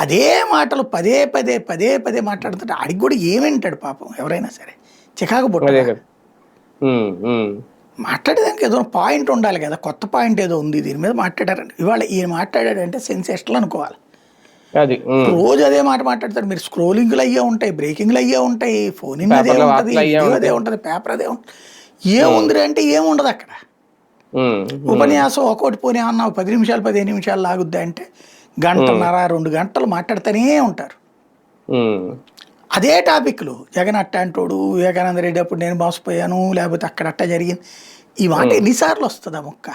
అదే మాటలు పదే పదే పదే పదే మాట్లాడుతుంటే ఆడికి కూడా ఏమేంటాడు పాపం ఎవరైనా సరే, చికాకు అదే పుట్టదా? కదా. ఉమ్. మాట్లాడేదానికి ఏదో పాయింట్ ఉండాలి కదా, కొత్త పాయింట్ ఏదో ఉంది దీని మీద మాట్లాడారండి. ఇవాళ ఈయన మాట్లాడాడంటే సెన్సేషనల్ అనుకోవాలి. అది రోజు అదే మాట మాట్లాడతారు మీరు. స్క్రోలింగ్లు అయ్యే ఉంటాయి, బ్రేకింగ్లు అయ్యే ఉంటాయి, ఫోన్ ఇన్ అదే పేపర్లో ఉంటుంది, వార్తలు అయ్యే వీడియో అదే ఉంటాయి. ఉంటుంది, పేపర్ అదే ఉంటుంది. ఏముంది అంటే ఏముండదు అక్కడ. ఉపన్యాసం ఒక్కోటి పోనీ అన్న 10 నిమిషాలు 15 నిమిషాలు లాగుద్దా అంటే గంటన్నర 2 గంటలు మాట్లాడుతూనే ఉంటారు. అదే టాపిక్లు. జగన్ అట్టాంటోడు, వివేకానంద రెడ్డి అప్పుడు నేను మోసపోయాను, లేకపోతే అక్కడ అట్ట జరిగింది, ఈ మాట ఎన్నిసార్లు వస్తుంది ఆ మొక్క?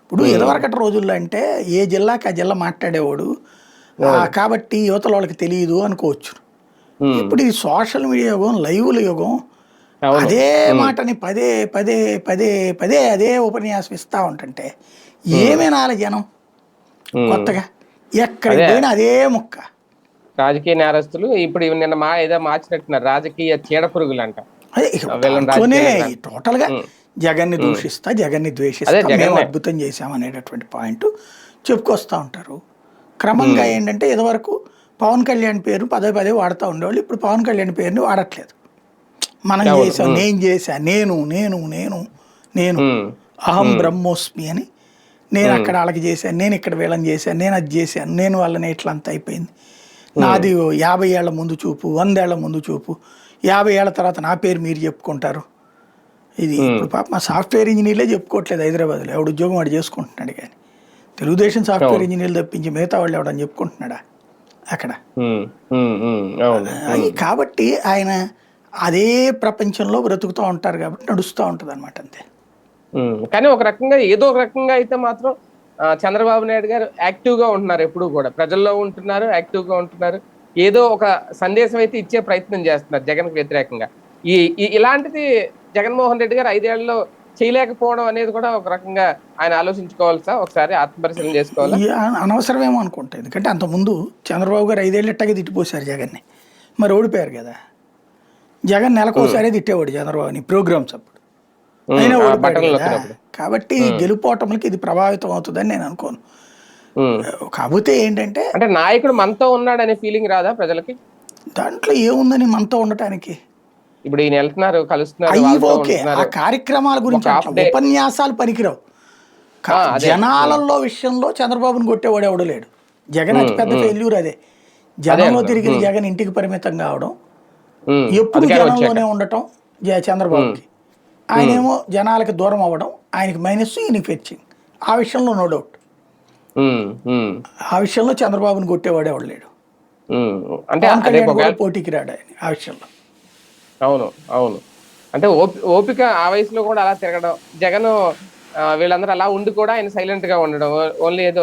ఇప్పుడు ఇదివరకటి రోజుల్లో అంటే ఏ జిల్లాకి ఆ జిల్లా మాట్లాడేవాడు, కాబట్టి యువతల వాళ్ళకి తెలియదు అనుకోవచ్చు. ఇప్పుడు ఈ సోషల్ మీడియా యుగం, లైవ్ల యుగం, అదే మాటని పదే పదే పదే పదే అదే ఉపన్యాసం ఇస్తా ఉంటుంటే ఏమేనాలి జనం కొత్తగా? ఎక్కడికి పోయినా అదే ముక్క. రాజకీయ నేరస్తులు ఇప్పుడు నిన్న ఏదో మార్చినట్టున్నారు, రాజకీయ చీడ పురుగులు అంట. అదే దాంట్లోనే టోటల్ గా జగన్ని దూషిస్తా, జగన్ని ద్వేషిస్తా, మేము అద్భుతం చేశామనేటటువంటి పాయింట్ చెప్పుకొస్తా ఉంటారు. క్రమంగా ఏంటంటే ఇదివరకు పవన్ కళ్యాణ్ పేరు పదే పదే వాడుతూ ఉండేవాళ్ళు, ఇప్పుడు పవన్ కళ్యాణ్ పేరుని వాడట్లేదు. మనం చేసాం, నేను చేశా, నేను నేను నేను నేను అహం బ్రహ్మోస్మి అని, నేను అక్కడ వాళ్ళకి చేశాను, నేను ఇక్కడ వీళ్ళని చేశాను, నేను అది చేశాను, నేను వాళ్ళని ఇట్లా అంత అయిపోయింది, నాది 50 ఏళ్ల ముందు చూపు, 100 ఏళ్ల ముందు చూపు, 50 ఏళ్ల తర్వాత నా పేరు మీరు చెప్పుకుంటారు. ఇది ఇప్పుడు పాప మా సాఫ్ట్వేర్ ఇంజనీర్లే చెప్పుకోవట్లేదు హైదరాబాద్లో, ఎవడు ఉద్యోగం వాడు చేసుకుంటున్నాడు. కానీ తెలుగుదేశం సాఫ్ట్వేర్ ఇంజనీర్లు తప్పించి మిగతా వాళ్ళు ఎవడని చెప్పుకుంటున్నాడా అక్కడ? కాబట్టి ఆయన అదే ప్రపంచంలో బ్రతుకుతూ ఉంటారు కాబట్టి నడుస్తూ ఉంటుంది అనమాట, అంతే. కానీ ఒక రకంగా ఏదో ఒక రకంగా అయితే మాత్రం చంద్రబాబు నాయుడు గారు యాక్టివ్ గా ఉంటున్నారు, ఎప్పుడు కూడా ప్రజల్లో ఉంటున్నారు, యాక్టివ్ గా ఉంటున్నారు, ఏదో ఒక సందేశం అయితే ఇచ్చే ప్రయత్నం చేస్తున్నారు జగన్కి వ్యతిరేకంగా. ఇలాంటిది జగన్మోహన్ రెడ్డి గారు 5 ఏళ్లలో చేయలేకపోవడం అనేది కూడా ఒక రకంగా ఆయన ఆలోచించుకోవాల్సా, ఒకసారి ఆత్మపరిశీలన చేసుకోవాలా? అనవసరమేమో అనుకుంటా. ఎందుకంటే అంతకుముందు చంద్రబాబు గారు 5 ఏళ్ళు ఇట్టగా తిట్టిపోశారు జగన్ని, మరి ఓడిపోయారు కదా. జగన్ నెలకోసారి తిట్టేవాడు చంద్రబాబుని ప్రోగ్రామ్స్ అప్పుడు, అయినా ఓడిపోయాడు కదా. కాబట్టి గెలుపోవటంకి ఇది ప్రభావితం అవుతుందని నేను అనుకోను. కాకపోతే ఏంటంటే అంటే నాయకుడు మనతో ఉన్నాడనే ఫీలింగ్ రాదా ప్రజలకి? దాంట్లో ఏముందని మనతో ఉండటానికి? ఇప్పుడు ఈయన వెళ్తున్నారు, కలుస్తున్నారు, ఓకే, ఆ కార్యక్రమాల గురించి ఉపన్యాసాలు పనికిరావు. జనాలలో విషయంలో చంద్రబాబుని కొట్టేవాడు ఎవడు లేడు. జగన్ అతి పెద్ద ఫెయిల్యూర్ అదే. జనంలో తిరిగిన జగన్ ఇంటికి పరిమితం కావడం, ఎప్పుడు జనంలోనే ఉండటం చంద్రబాబుకి. ఆయనేమో జనాలకి దూరం అవ్వడం, ఆయనకి మైనస్, ఈయనకి ఫెచ్చింగ్. ఆ విషయంలో నో డౌట్. ఆ విషయంలో చంద్రబాబుని కొట్టేవాడు ఎవడు లేడు. అంటే పోటీకి రాడు ఆయన ఆ విషయంలో. అవును అవును. అంటే ఓపిక ఆ వయసులో కూడా అలా తిరగడం, జగన్ వీళ్ళందరూ అలా ఉండి కూడా ఆయన సైలెంట్ గా ఉండడం, ఓన్లీ ఏదో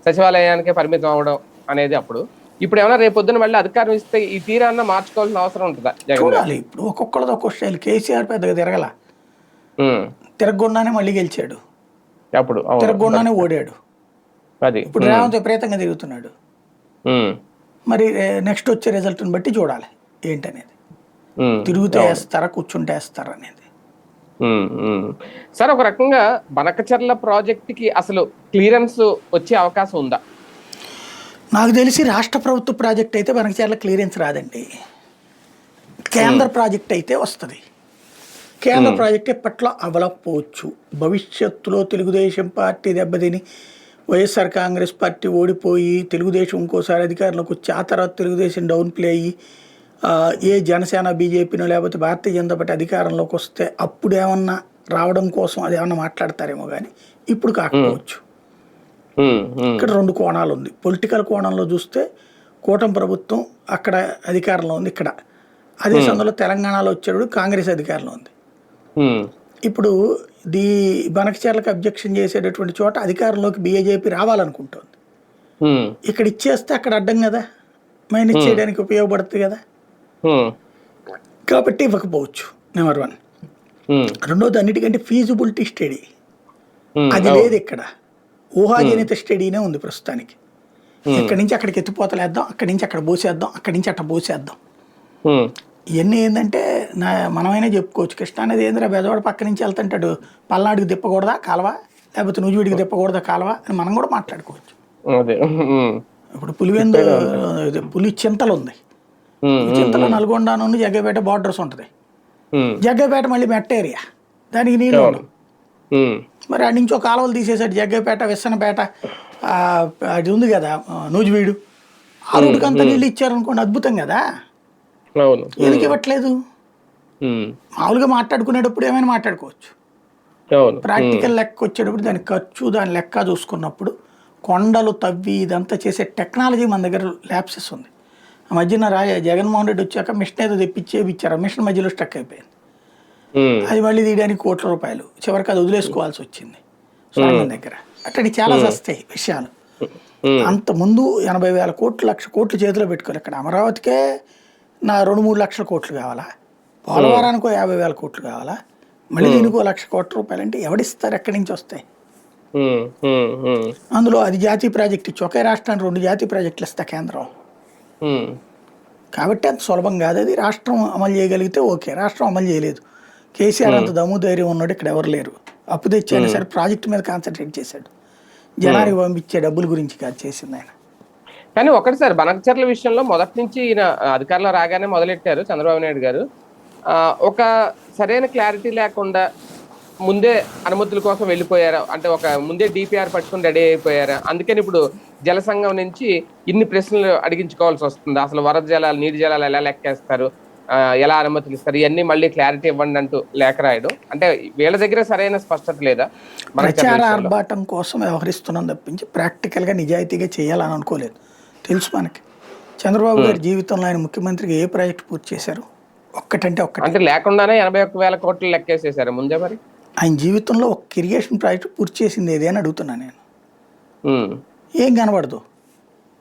సచివాలయానికే పరిమితం అవడం అనేది. అప్పుడు ఇప్పుడు ఏమైనా రేపొద్దున మళ్ళీ అధికారం ఇస్తే ఈ తీరాన్న మార్చుకోవాల్సిన అవసరం ఉంటుందా జగన్? చూడాలి. ఇప్పుడు ఒక్కొక్కళ్ళది ఒక్కొక్క స్టైల్. కేసీఆర్ పెద్దగా తిరగల, తిరగకుండానే మళ్ళీ గెలిచాడు, అప్పుడు తిరగకుండానే ఓడాడు. అది ఇప్పుడు రేవంత్ విపరీతంగా తిరుగుతున్నాడు. మరి నెక్స్ట్ వచ్చే రిజల్ట్ని బట్టి చూడాలి ఏంటనేది. తిరుగుతే వేస్తారా, కూర్చుంటే వేస్తారా అనేది. సార్, ఒక రకంగా బనకచర్ల ప్రాజెక్టుకి అసలు క్లియరెన్స్ వచ్చే అవకాశం ఉందా? నాకు తెలిసి రాష్ట్ర ప్రభుత్వ ప్రాజెక్ట్ అయితే బనకచర్ల క్లియరెన్స్ రాదండి. కేంద్ర ప్రాజెక్ట్ అయితే వస్తుంది. కేంద్ర ప్రాజెక్ట్ ఎప్పట్లో అవ్వకపోవచ్చు. భవిష్యత్తులో తెలుగుదేశం పార్టీ దెబ్బతిని వైఎస్ఆర్ కాంగ్రెస్ పార్టీ ఓడిపోయి తెలుగుదేశం ఇంకోసారి అధికారంలోకి వచ్చి ఆ తర్వాత తెలుగుదేశం డౌన్ ప్లే అయ్యి ఏ జనసేన బీజేపీనో లేకపోతే భారతీయ జనతా పార్టీ అధికారంలోకి వస్తే అప్పుడు ఏమన్నా రావడం కోసం అది ఏమన్నా మాట్లాడతారేమో, కానీ ఇప్పుడు కాకపోవచ్చు. ఇక్కడ 2 కోణాలు ఉంది. పొలిటికల్ కోణంలో చూస్తే కూటమి ప్రభుత్వం అక్కడ అధికారంలో ఉంది, ఇక్కడ అదే సమయంలో తెలంగాణలో వచ్చేటప్పుడు కాంగ్రెస్ అధికారంలో ఉంది. ఇప్పుడు బనకచర్లకు అబ్జెక్షన్ చేసేటటువంటి చోట అధికారంలోకి బీజేపీ రావాలనుకుంటుంది. ఇక్కడ ఇచ్చేస్తే అక్కడ అడ్డం కదా, మైనస్ చేయడానికి ఉపయోగపడుతుంది కదా. కాబట్టి ఇవ్వకపోవచ్చు, నెంబర్ 1. రెండోది, అన్నిటికంటే ఫీజిబిలిటీ స్టడీ అది లేదు ఇక్కడ. ఊహాజనిత స్టడీనే ఉంది ప్రస్తుతానికి. ఇక్కడి నుంచి అక్కడికి ఎత్తిపోతలేద్దాం, అక్కడి నుంచి అక్కడ పోసేద్దాం, అక్కడి నుంచి అట్ట పోసేద్దాం. ఇవన్నీ ఏంటంటే మనమైనా చెప్పుకోవచ్చు. కృష్ణా నది ఏందిరా బెదవాడ పక్క నుంచి వెళ్తుంటాడు, పల్నాడుకి తిప్పకూడదా కాలువ, లేకపోతే నూజివీడికి తిప్పకూడదా కాలువ అని మనం కూడా మాట్లాడుకోవచ్చు. అదే. ఇప్పుడు పులివెందు పులి చింతలు ఉంది, చింతలో నల్గొండ నుండి జగ్గపేట బార్డర్స్ ఉంటుంది. జగ్గపేట మళ్ళీ మెట్ట ఏరియా, దానికి నీళ్ళు ఉండవు. మరి ఆడి నుంచి ఒక కాలువలు తీసేసాడు, జగ్గపేట విస్సనపేట అది ఉంది కదా నూజివీడు, ఆ రూట్కి అంతా నీళ్ళు ఇచ్చారనుకోండి, అద్భుతం కదా. ఎందుకు ఇవ్వట్లేదు? మామూలుగా మాట్లాడుకునేటప్పుడు ఏమైనా మాట్లాడుకోవచ్చు, ప్రాక్టికల్ లెక్క వచ్చేటప్పుడు దాని ఖర్చు దాని లెక్క చూసుకున్నప్పుడు కొండలు తవ్వి ఇదంతా చేసే టెక్నాలజీ మన దగ్గర ల్యాప్సెస్ ఉంది. ఆ మధ్యన జగన్మోహన్ రెడ్డి వచ్చాక మిషన్ ఏదో తెప్పించేపిచ్చారు, మిషన్ మధ్యలో స్టక్ అయిపోయింది. అది మళ్ళీ తీయడానికి ₹1,00,00,000, చివరికి అది వదిలేసుకోవాల్సి వచ్చింది సొరంగం దగ్గర. అట్టడి చాలా వస్తాయి విషయాలు. అంత ముందు 80,000 కోట్లు, 1,00,000 కోట్లు చేతిలో పెట్టుకోరు. ఇక్కడ అమరావతికే 2-3 లక్షల కోట్లు కావాలా, పోలవరానికో 50,000 కోట్లు కావాలా, మళ్ళీ దీనికో ₹1,00,000 కోట్ల అంటే ఎవడిస్తారు, ఎక్కడి నుంచి వస్తాయి? అందులో అది జాతీయ ప్రాజెక్ట్ ఇచ్చి ఒకే రాష్ట్రానికి 2 జాతీయ ప్రాజెక్టులు ఇస్తా కేంద్రం. కాబట్టి అంత సులభం కాదు. అది రాష్ట్రం అమలు చేయగలిగితే ఓకే, రాష్ట్రం అమలు చేయలేదు. కేసీఆర్ అంత దమ్ము ధైర్యం ఉన్నాడు, ఇక్కడ ఎవరు లేరు. అప్పు తెచ్చైనా సరే ప్రాజెక్టు మీద కాన్సన్ట్రేట్ చేశాడు, జనానికి పంపించే డబ్బుల గురించి కాదు చేసింది ఆయన. కానీ ఒకటి సార్, బనకచర్ల విషయంలో మొదటి నుంచి ఈయన అధికారంలో రాగానే మొదలెట్టారు చంద్రబాబు నాయుడు గారు. ఒక సరైన క్లారిటీ లేకుండా ముందే అనుమతుల కోసం వెళ్ళిపోయారా, అంటే ఒక ముందే డిపిఆర్ పట్టుకుని రెడీ అయిపోయారా? అందుకని ఇప్పుడు జలసంఘం నుంచి ఇన్ని ప్రశ్నలు అడిగించుకోవాల్సి వస్తుంది. అసలు వరద జలాలు, నీటి జలాలు ఎలా లెక్కేస్తారు, ఎలా అనుమతులు ఇస్తారు, ఇవన్నీ మళ్ళీ క్లారిటీ ఇవ్వండి అంటూ లేఖ రాయడం, అంటే వీళ్ళ దగ్గర సరైన స్పష్టత లేదా? ప్రచార ఆర్భాటం కోసం వ్యవహరిస్తున్నాం తప్పించి ప్రాక్టికల్గా నిజాయితీగా చేయాలని అనుకోలేదు. తెలుసు మనకి చంద్రబాబు గారి జీవితంలో ఆయన ముఖ్యమంత్రిగా ఏ ప్రాజెక్ట్ పూర్తి చేశారు? ఒక్కటంటే ఒక్కటి, అంటే లేకుండానే 81,000 కోట్లు లెక్కేసేసారు ముందే. మరి ఆయన జీవితంలో ఒక ఇరిగేషన్ ప్రాజెక్ట్ పూర్తి చేసింది ఏది అని అడుగుతున్నా నేను. ఏం కనబడదు.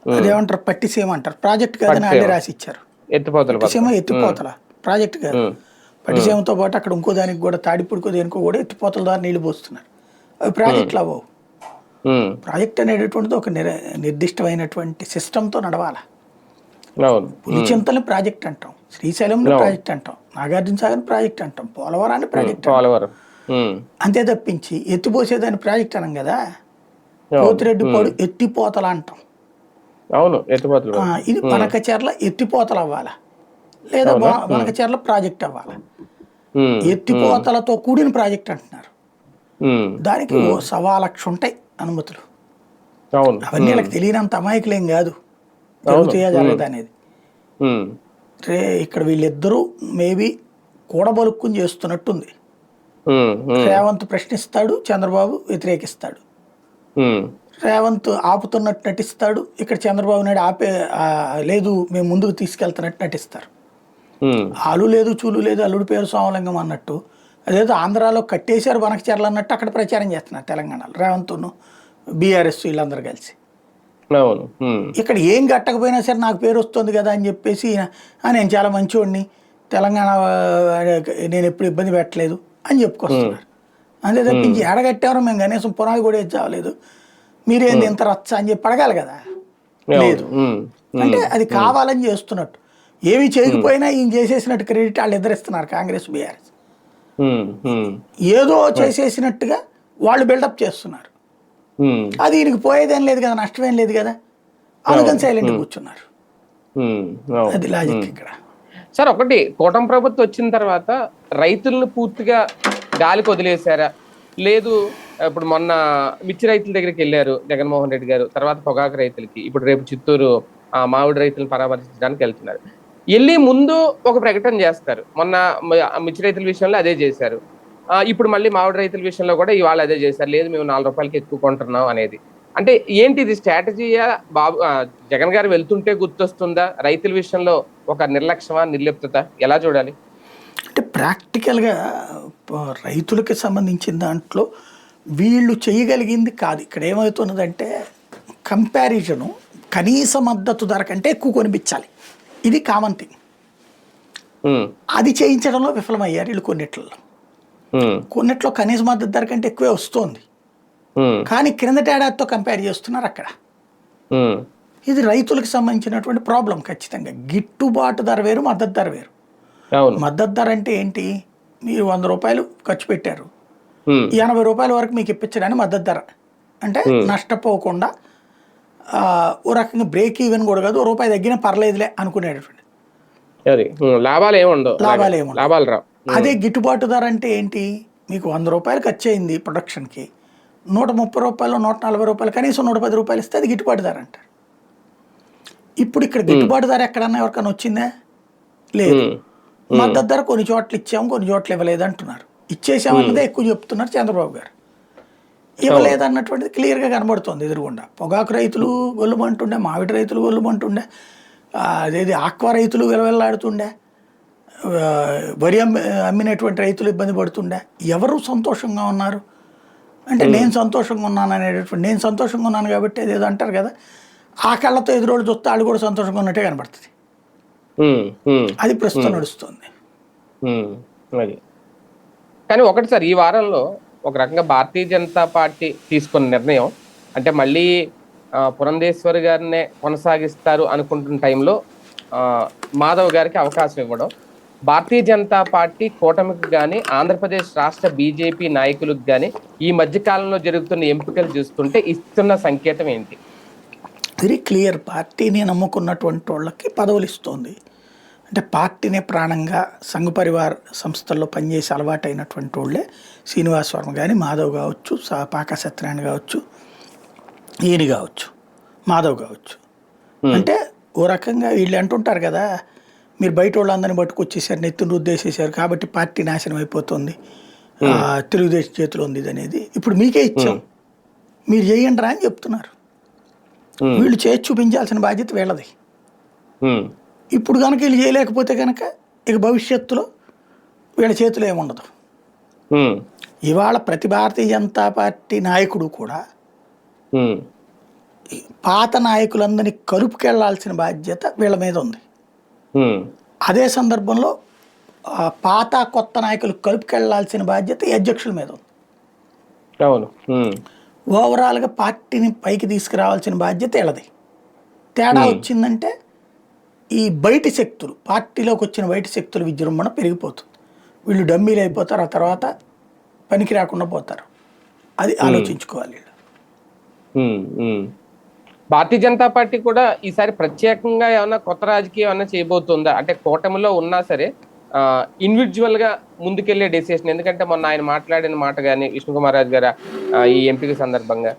అదేమంటారు, పట్టిసీమ అంటారు, ప్రాజెక్ట్ కాదని అదే రాసి ఇచ్చారు. పట్టిసీమ ఎత్తిపోతల ప్రాజెక్ట్ కాదు. పట్టిసీమతో పాటు అక్కడ ఇంకో దానికి కూడా తాడిపుడుకో దేనికో కూడా ఎత్తిపోతల ద్వారా నీళ్లు పోస్తున్నారు. అవి ప్రాజెక్టులు అవ్వవు. ప్రాజెక్ట్ అనేటటువంటిది ఒక నిర్దిష్టమైనటువంటి సిస్టంతో నడవాలి. పులిచింతల్ని ప్రాజెక్ట్ అంటాం, శ్రీశైలంలో ప్రాజెక్ట్ అంటాం, నాగార్జున సాగర్ ప్రాజెక్ట్ అంటాం, పోలవరాన్ని ప్రాజెక్ట్ అంతే తప్పించి ఎత్తిపోసేదాన్ని ప్రాజెక్ట్ అనం కదా. పోతిరెడ్డి పాడు ఎత్తిపోతల అంటాం. ఇది బనకచెర్ల ఎత్తిపోతలు అవ్వాలా, లేదా బనకచెర్ల ప్రాజెక్ట్ అవ్వాలా? ఎత్తిపోతలతో కూడిన ప్రాజెక్ట్ అంటున్నారు. దానికి 1,00,000 ఉంటాయి అనుమతులు. అవన్నీ వాళ్ళకి తెలియనంత అమాయకులేం కాదు, జరుగుతాయా జరగదు అనేది. ఇక్కడ వీళ్ళిద్దరూ మేబీ కూడబలుక్కుని చేస్తున్నట్టుంది. రేవంత్ ప్రశ్నిస్తాడు, చంద్రబాబు వ్యతిరేకిస్తాడు. రేవంత్ ఆపుతున్నట్టు నటిస్తాడు, ఇక్కడ చంద్రబాబు నాయుడు లేదు మేము ముందుకు తీసుకెళ్తున్నట్టు నటిస్తారు. ఆలు లేదు చూలు లేదు అల్లుడు పేరు సోమలింగం అన్నట్టు, అదేదో ఆంధ్రాలో కట్టేశారు బనకచెర్ల అన్నట్టు అక్కడ ప్రచారం చేస్తున్నారు తెలంగాణలో రేవంత్ను బీఆర్ఎస్ వీళ్ళందరూ కలిసి. ఇక్కడ ఏం కట్టకపోయినా సరే నాకు పేరు వస్తుంది కదా అని చెప్పేసి నేను చాలా మంచివాడిని, తెలంగాణ నేను ఎప్పుడు ఇబ్బంది పెట్టలేదు అని చెప్పుకొస్తున్నారు. అంతే తప్పించి ఎడగట్టారో మేము కనీసం పునాది కూడా చావలేదు, మీరేంది ఇంత రచ్చ అని చెప్పి అడగాలి కదా. లేదు అంటే అది కావాలని చేస్తున్నట్టు, ఏమి చేయకపోయినా ఈయన చేసేసినట్టు క్రెడిట్ వాళ్ళు ఇద్దరిస్తున్నారు, కాంగ్రెస్ బీఆర్ఎస్. ఏదో చేసేసినట్టుగా వాళ్ళు బిల్డప్ చేస్తున్నారు. అది ఈయనకి పోయేదేం లేదు కదా, నష్టమేం లేదు కదా, అందుకని సైలెంట్ కూర్చున్నారు. అది లాజిక్ ఇక్కడ. సార్ ఒకటి, కూటమి ప్రభుత్వం వచ్చిన తర్వాత రైతులను పూర్తిగా గాలికి వదిలేశారా, లేదు ఇప్పుడు మొన్న మిర్చి రైతుల దగ్గరికి వెళ్ళారు జగన్మోహన్ రెడ్డి గారు, తర్వాత పొగాకు రైతులకి, ఇప్పుడు రేపు చిత్తూరు మామిడి రైతులను పరామర్శించడానికి వెళ్తున్నారు. వెళ్ళి ముందు ఒక ప్రకటన చేస్తారు, మొన్న మిర్చి రైతుల విషయంలో అదే చేశారు, ఇప్పుడు మళ్ళీ మామిడి రైతుల విషయంలో కూడా ఇవాళ అదే చేశారు, లేదు మేము 4 రూపాయలకి ఎక్కువ కొంటున్నాం అనేది. అంటే ఏంటి ఇది, స్ట్రాటజీయా? జగన్ గారు వెళ్తుంటే గుర్తొస్తుందా? రైతుల విషయంలో ఒక నిర్లక్ష్యమా, నిర్లిప్తత, ఎలా చూడాలి? అంటే ప్రాక్టికల్గా రైతులకి సంబంధించిన దాంట్లో వీళ్ళు చేయగలిగింది కాదు. ఇక్కడ ఏమవుతున్నదంటే కంపారిజను కనీస మద్దతు ధర కంటే ఎక్కువ కొనిపించాలి, ఇది కామన్ థింగ్. అది చేయించడంలో విఫలమయ్యారు వీళ్ళు. కొన్నిట్లో కనీస మద్దతు ధర కంటే ఎక్కువే వస్తుంది, కానీ క్రిందటి ఏడాదితో కంపేర్ చేస్తున్నారు అక్కడ. ఇది రైతులకు సంబంధించినటువంటి ప్రాబ్లం. ఖచ్చితంగా గిట్టుబాటు ధర వేరు, మద్దతు ధర వేరు. అవును. మద్దతు ధర అంటే ఏంటి? మీరు 100 రూపాయలు ఖర్చు పెట్టారు, ఉమ్, 80 రూపాయల వరకు మీకు ఇప్పించడానికి మద్దతు ధర. అంటే ఉమ్, నష్టపోకుండా ఓ రకంగా బ్రేక్ ఈవెన్ కూడా కాదు, ఓ రూపాయి తగ్గినా పర్లేదులే అనుకునేటటువంటి అది లాభాలు ఏమి ఉండవు, అలాగా లాభాలు ఏముండవు. లాభాలు రావు. అదే గిట్టుబాటు ధర అంటే ఏంటి? మీకు 100 రూపాయలు ఖర్చు అయింది ప్రొడక్షన్కి, 130 రూపాయలు 140 రూపాయలు కనీసం 110 రూపాయలు ఇస్తే అది గిట్టుబాటు ధర అంటారు. ఇప్పుడు ఇక్కడ గిట్టుబాటు ధర ఎక్కడన్నా ఎవరికైనా వచ్చిందా? లేదు. మద్దతు ధర కొన్ని చోట్ల ఇచ్చాము, కొన్ని చోట్ల ఇవ్వలేదు అంటున్నారు. ఇచ్చేసామన్నదే ఎక్కువ చెప్తున్నారు చంద్రబాబు గారు, ఇవ్వలేదు అన్నటువంటిది క్లియర్గా కనబడుతుంది ఎదురుగుండా. పొగాకు రైతులు గొల్లుమంటుండే, మామిడి రైతులు గొల్లుమంటుండే, అదేది ఆక్వా రైతులు విలవిల్లాడుతుండే, ఆ, వరి అమ్మినటువంటి రైతులు ఇబ్బంది పడుతుండే. ఎవరు సంతోషంగా ఉన్నారు అంటే నేను సంతోషంగా ఉన్నాను అనేటటువంటి, నేను సంతోషంగా ఉన్నాను కాబట్టి అదేదో అంటారు కదా, ఆ కళ్ళతో ఎదురోళ్ళు చూస్తే వాళ్ళు కూడా సంతోషంగా ఉన్నట్టే కనబడుతుంది. అది ప్రస్తుతం నడుస్తుంది. అది కానీ ఒకటి సార్, ఈ వారంలో ఒక రకంగా భారతీయ జనతా పార్టీ తీసుకున్న నిర్ణయం అంటే మళ్ళీ పురంధేశ్వరి గారినే కొనసాగిస్తారు అనుకుంటున్న టైంలో మాధవ్ గారికి అవకాశం ఇవ్వడం, భారతీయ జనతా పార్టీ కూటమికి కానీ ఆంధ్రప్రదేశ్ రాష్ట్ర బీజేపీ నాయకులకు కానీ ఈ మధ్య కాలంలో జరుగుతున్న ఎంపికలు చూస్తుంటే ఇస్తున్న సంకేతం ఏంటి? Very clear. పార్టీని నమ్ముకున్నటువంటి వాళ్ళకి పదవులు ఇస్తోంది. అంటే పార్టీనే ప్రాణంగా సంఘ పరివార్ సంస్థల్లో పనిచేసి అలవాటైనటువంటి వాళ్ళే శ్రీనివాస్ వర్మ కానీ, మాధవ్ కావచ్చు, పాకా సత్యనారాయణ కావచ్చు, ఈయన కావచ్చు, మాధవ్ కావచ్చు. అంటే ఓ రకంగా వీళ్ళు అంటుంటారు కదా, మీరు బయట వాళ్ళందరినీ పట్టుకొచ్చేసారు, నెత్తిని రుద్దేసేసారు కాబట్టి పార్టీ నాశనం అయిపోతుంది, తెలుగుదేశం చేతిలో ఉంది ఇది అనేది. ఇప్పుడు మీకే ఇచ్చాం, మీరు చేయండి రా అని చెప్తున్నారు. వీళ్ళు చేసి చూపించాల్సిన బాధ్యత వీళ్ళది. ఇప్పుడు కనుక వీళ్ళు చేయలేకపోతే కనుక ఇక భవిష్యత్తులో వీళ్ళ చేతిలో ఏముండదు. ఇవాళ ప్రతి భారతీయ జనతా పార్టీ నాయకుడు కూడా పాత నాయకులందరినీ కలుపుకెళ్లాల్సిన బాధ్యత వీళ్ళ మీద ఉంది. అదే సందర్భంలో పాత కొత్త నాయకులు కలుపుకెళ్లాల్సిన బాధ్యత ఈ అధ్యక్షుల మీద ఉంది. అవును. ఓవరాల్గా పార్టీని పైకి తీసుకురావాల్సిన బాధ్యత వీళ్ళది. తేడా వచ్చిందంటే ఈ బయటి శక్తులు, పార్టీలోకి వచ్చిన బయటి శక్తుల విజృంభణ పెరిగిపోతుంది. వీళ్ళు డమ్మీలు అయిపోతారు, ఆ తర్వాత పనికి రాకుండా పోతారు. అది ఆలోచించుకోవాలి వీళ్ళు. భారతీయ జనతా పార్టీ కూడా ఈసారి ప్రత్యేకంగా ఏమన్నా కొత్త రాజకీయం ఏమన్నా చేయబోతుందా? అంటే కూటమిలో ఉన్నా సరే ఇండివిజువల్ గా ముందుకెళ్లే డెసిషన్. ఎందుకంటే మొన్న ఆయన మాట్లాడిన మాట కానీ విష్ణుకుమార్ రాజు గారు ఈ ఎంపిక సందర్భంగా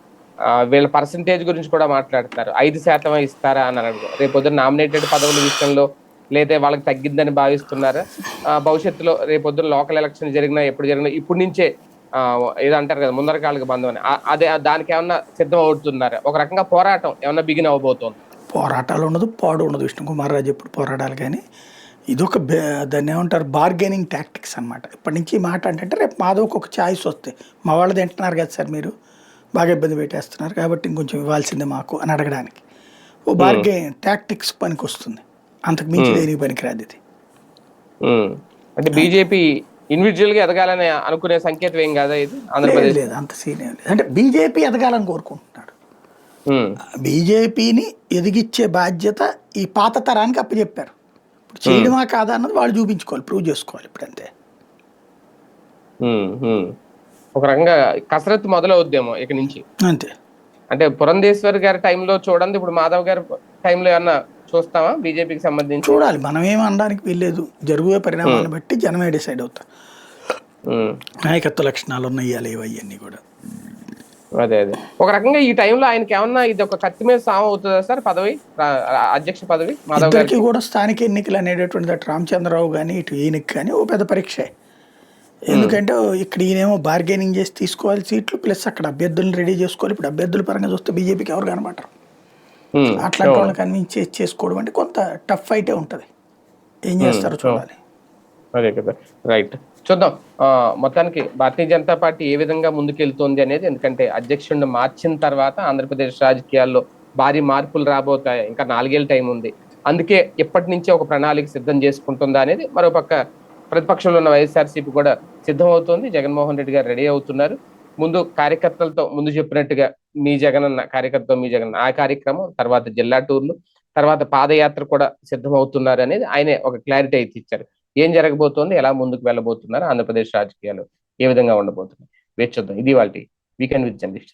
వీళ్ళ పర్సంటేజ్ గురించి కూడా మాట్లాడతారు. 5% ఇస్తారా అని అడుగు. రేపొద్దున నామినేటెడ్ పదవుల విషయంలో లేదా వాళ్ళకి తగ్గిద్దని భావిస్తున్నారా? భవిష్యత్తులో రేపొద్దున లోకల్ ఎలక్షన్ జరిగినా ఎప్పుడు జరిగినా ఇప్పుడు నుంచే ఏదో అంటారు కదా, ముందరకాళ్ళకి బంధం అని, అదే దానికి ఏమన్నా సిద్ధం అవుతున్నారా? ఒక రకంగా పోరాటం ఏమన్నా బిగిన్ అవ్వబోతోంది? పోరాటాలు ఉండదు, పాడు ఉండదు. విష్ణుకుమార్ రాజు ఎప్పుడు పోరాడాలి, కానీ ఇదొక దాన్ని ఏమంటారు, బార్గెనింగ్ టాక్టిక్స్ అనమాట. ఇప్పటి నుంచి మాట అంటే రేపు మాధవ్కి ఒక ఛాయిస్ వస్తే, మా వాళ్ళు తింటున్నారు కదా సార్, మీరు బాగా ఇబ్బంది పెట్టేస్తున్నారు కాబట్టి ఇంకొంచెం ఇవ్వాల్సిందే మాకు అని అడగడానికి ఓ బార్గెన్ టాక్టిక్స్ పనికి వస్తుంది. అంతకు మించి దేనికి పనికిరాదు ఇది. అంటే బీజేపీ ఇండివిజువల్ గా ఎదగాలని అనుకునే సంకేతం ఏం కాదా ఇది? ఆంధ్రప్రదేశ్ లేదు, అంత సీన్ ఏం లేదు. అంటే బీజేపీ ఎదగాలని కోరుకుంటున్నాడు. బీజేపీని ఎదిగిచ్చే బాధ్యత ఈ పాత తరానికి అప్పచెప్పారు. ఇప్పుడు చేయడమా కాదా అన్నది వాళ్ళు చూపించుకోవాలి, ప్రూవ్ చేసుకోవాలి. ఇప్పుడు అంతే. ఒక రకంగా కసరత్తు మొదలవుద్దేమో ఇక నుంచి. అంతే. అంటే పురంధేశ్వరి గారి టైంలో చూడండి, ఇప్పుడు మాధవ్ గారి టైంలో ఏమన్నా చూస్తామా బీజేపీకి సంబంధించి? చూడాలి, మనం ఏమి అనడానికి వీల్లేదు. జరుగుయే పరిణామాలను బట్టి జనమే డిసైడ్ అవుతారు. నాయకత్వ లక్షణాలు ఉన్నాయి ఇవన్నీ కూడా. అదే అదే ఒక రకంగా ఈ టైంలో ఆయనకి ఏమన్నా ఇది ఒక కత్తి మీద సాము అవుతుందా సార్ పదవి, అధ్యక్ష పదవి? మాధవ్ గారికి కూడా స్థానిక ఎన్నికలు అనేటటువంటి అటు రామచంద్రరావు కానీ ఇటు ఈయనకి కానీ ఓ పెద్ద పరీక్ష. ఎందుకంటే ఇక్కడ ఈయనేమో బార్గెనింగ్ చేసి తీసుకోవాలి సీట్లు, ప్లస్ అక్కడ అభ్యర్థులను రెడీ చేసుకోవాలి. ఇప్పుడు అభ్యర్థుల పరంగా చూస్తే బీజేపీకి ఎవరు కనబడరు. అట్లాంటి వాళ్ళని కన్విన్స్ చేసుకోవడం అంటే కొంత టఫ్ ఫైటే ఉంటుంది. ఏం చేస్తారో చూడాలి. అదే కదా, రైట్. చూద్దాం మొత్తానికి భారతీయ జనతా పార్టీ ఏ విధంగా ముందుకెళ్తోంది అనేది. ఎందుకంటే అధ్యక్షుడిని మార్చిన తర్వాత ఆంధ్రప్రదేశ్ రాజకీయాల్లో భారీ మార్పులు రాబోతాయి. ఇంకా 4 ఏళ్ళ టైం ఉంది. అందుకే ఎప్పటి నుంచే ఒక ప్రణాళిక సిద్ధం చేసుకుంటుందా అనేది. మరోపక్క ప్రతిపక్షంలో ఉన్న వైఎస్ఆర్సీపీ కూడా సిద్ధం అవుతుంది. జగన్మోహన్ రెడ్డి గారు రెడీ అవుతున్నారు. ముందు కార్యకర్తలతో, ముందు చెప్పినట్టుగా మీ జగన్ అన్న కార్యకర్త, మీ జగన్ ఆ కార్యక్రమం, తర్వాత జిల్లా టూర్లు, తర్వాత పాదయాత్ర కూడా సిద్ధం అవుతున్నారు అనేది ఆయనే ఒక క్లారిటీ అయితే ఇచ్చారు. ఏం జరగబోతోంది, ఎలా ముందుకు వెళ్ళబోతున్నారు, ఆంధ్రప్రదేశ్ రాజకీయాలు ఏ విధంగా ఉండబోతున్నాయి వేచి చూద్దాం. ఇది వాళ్ళ వీకెండ్ విత్ జర్నలిస్ట్.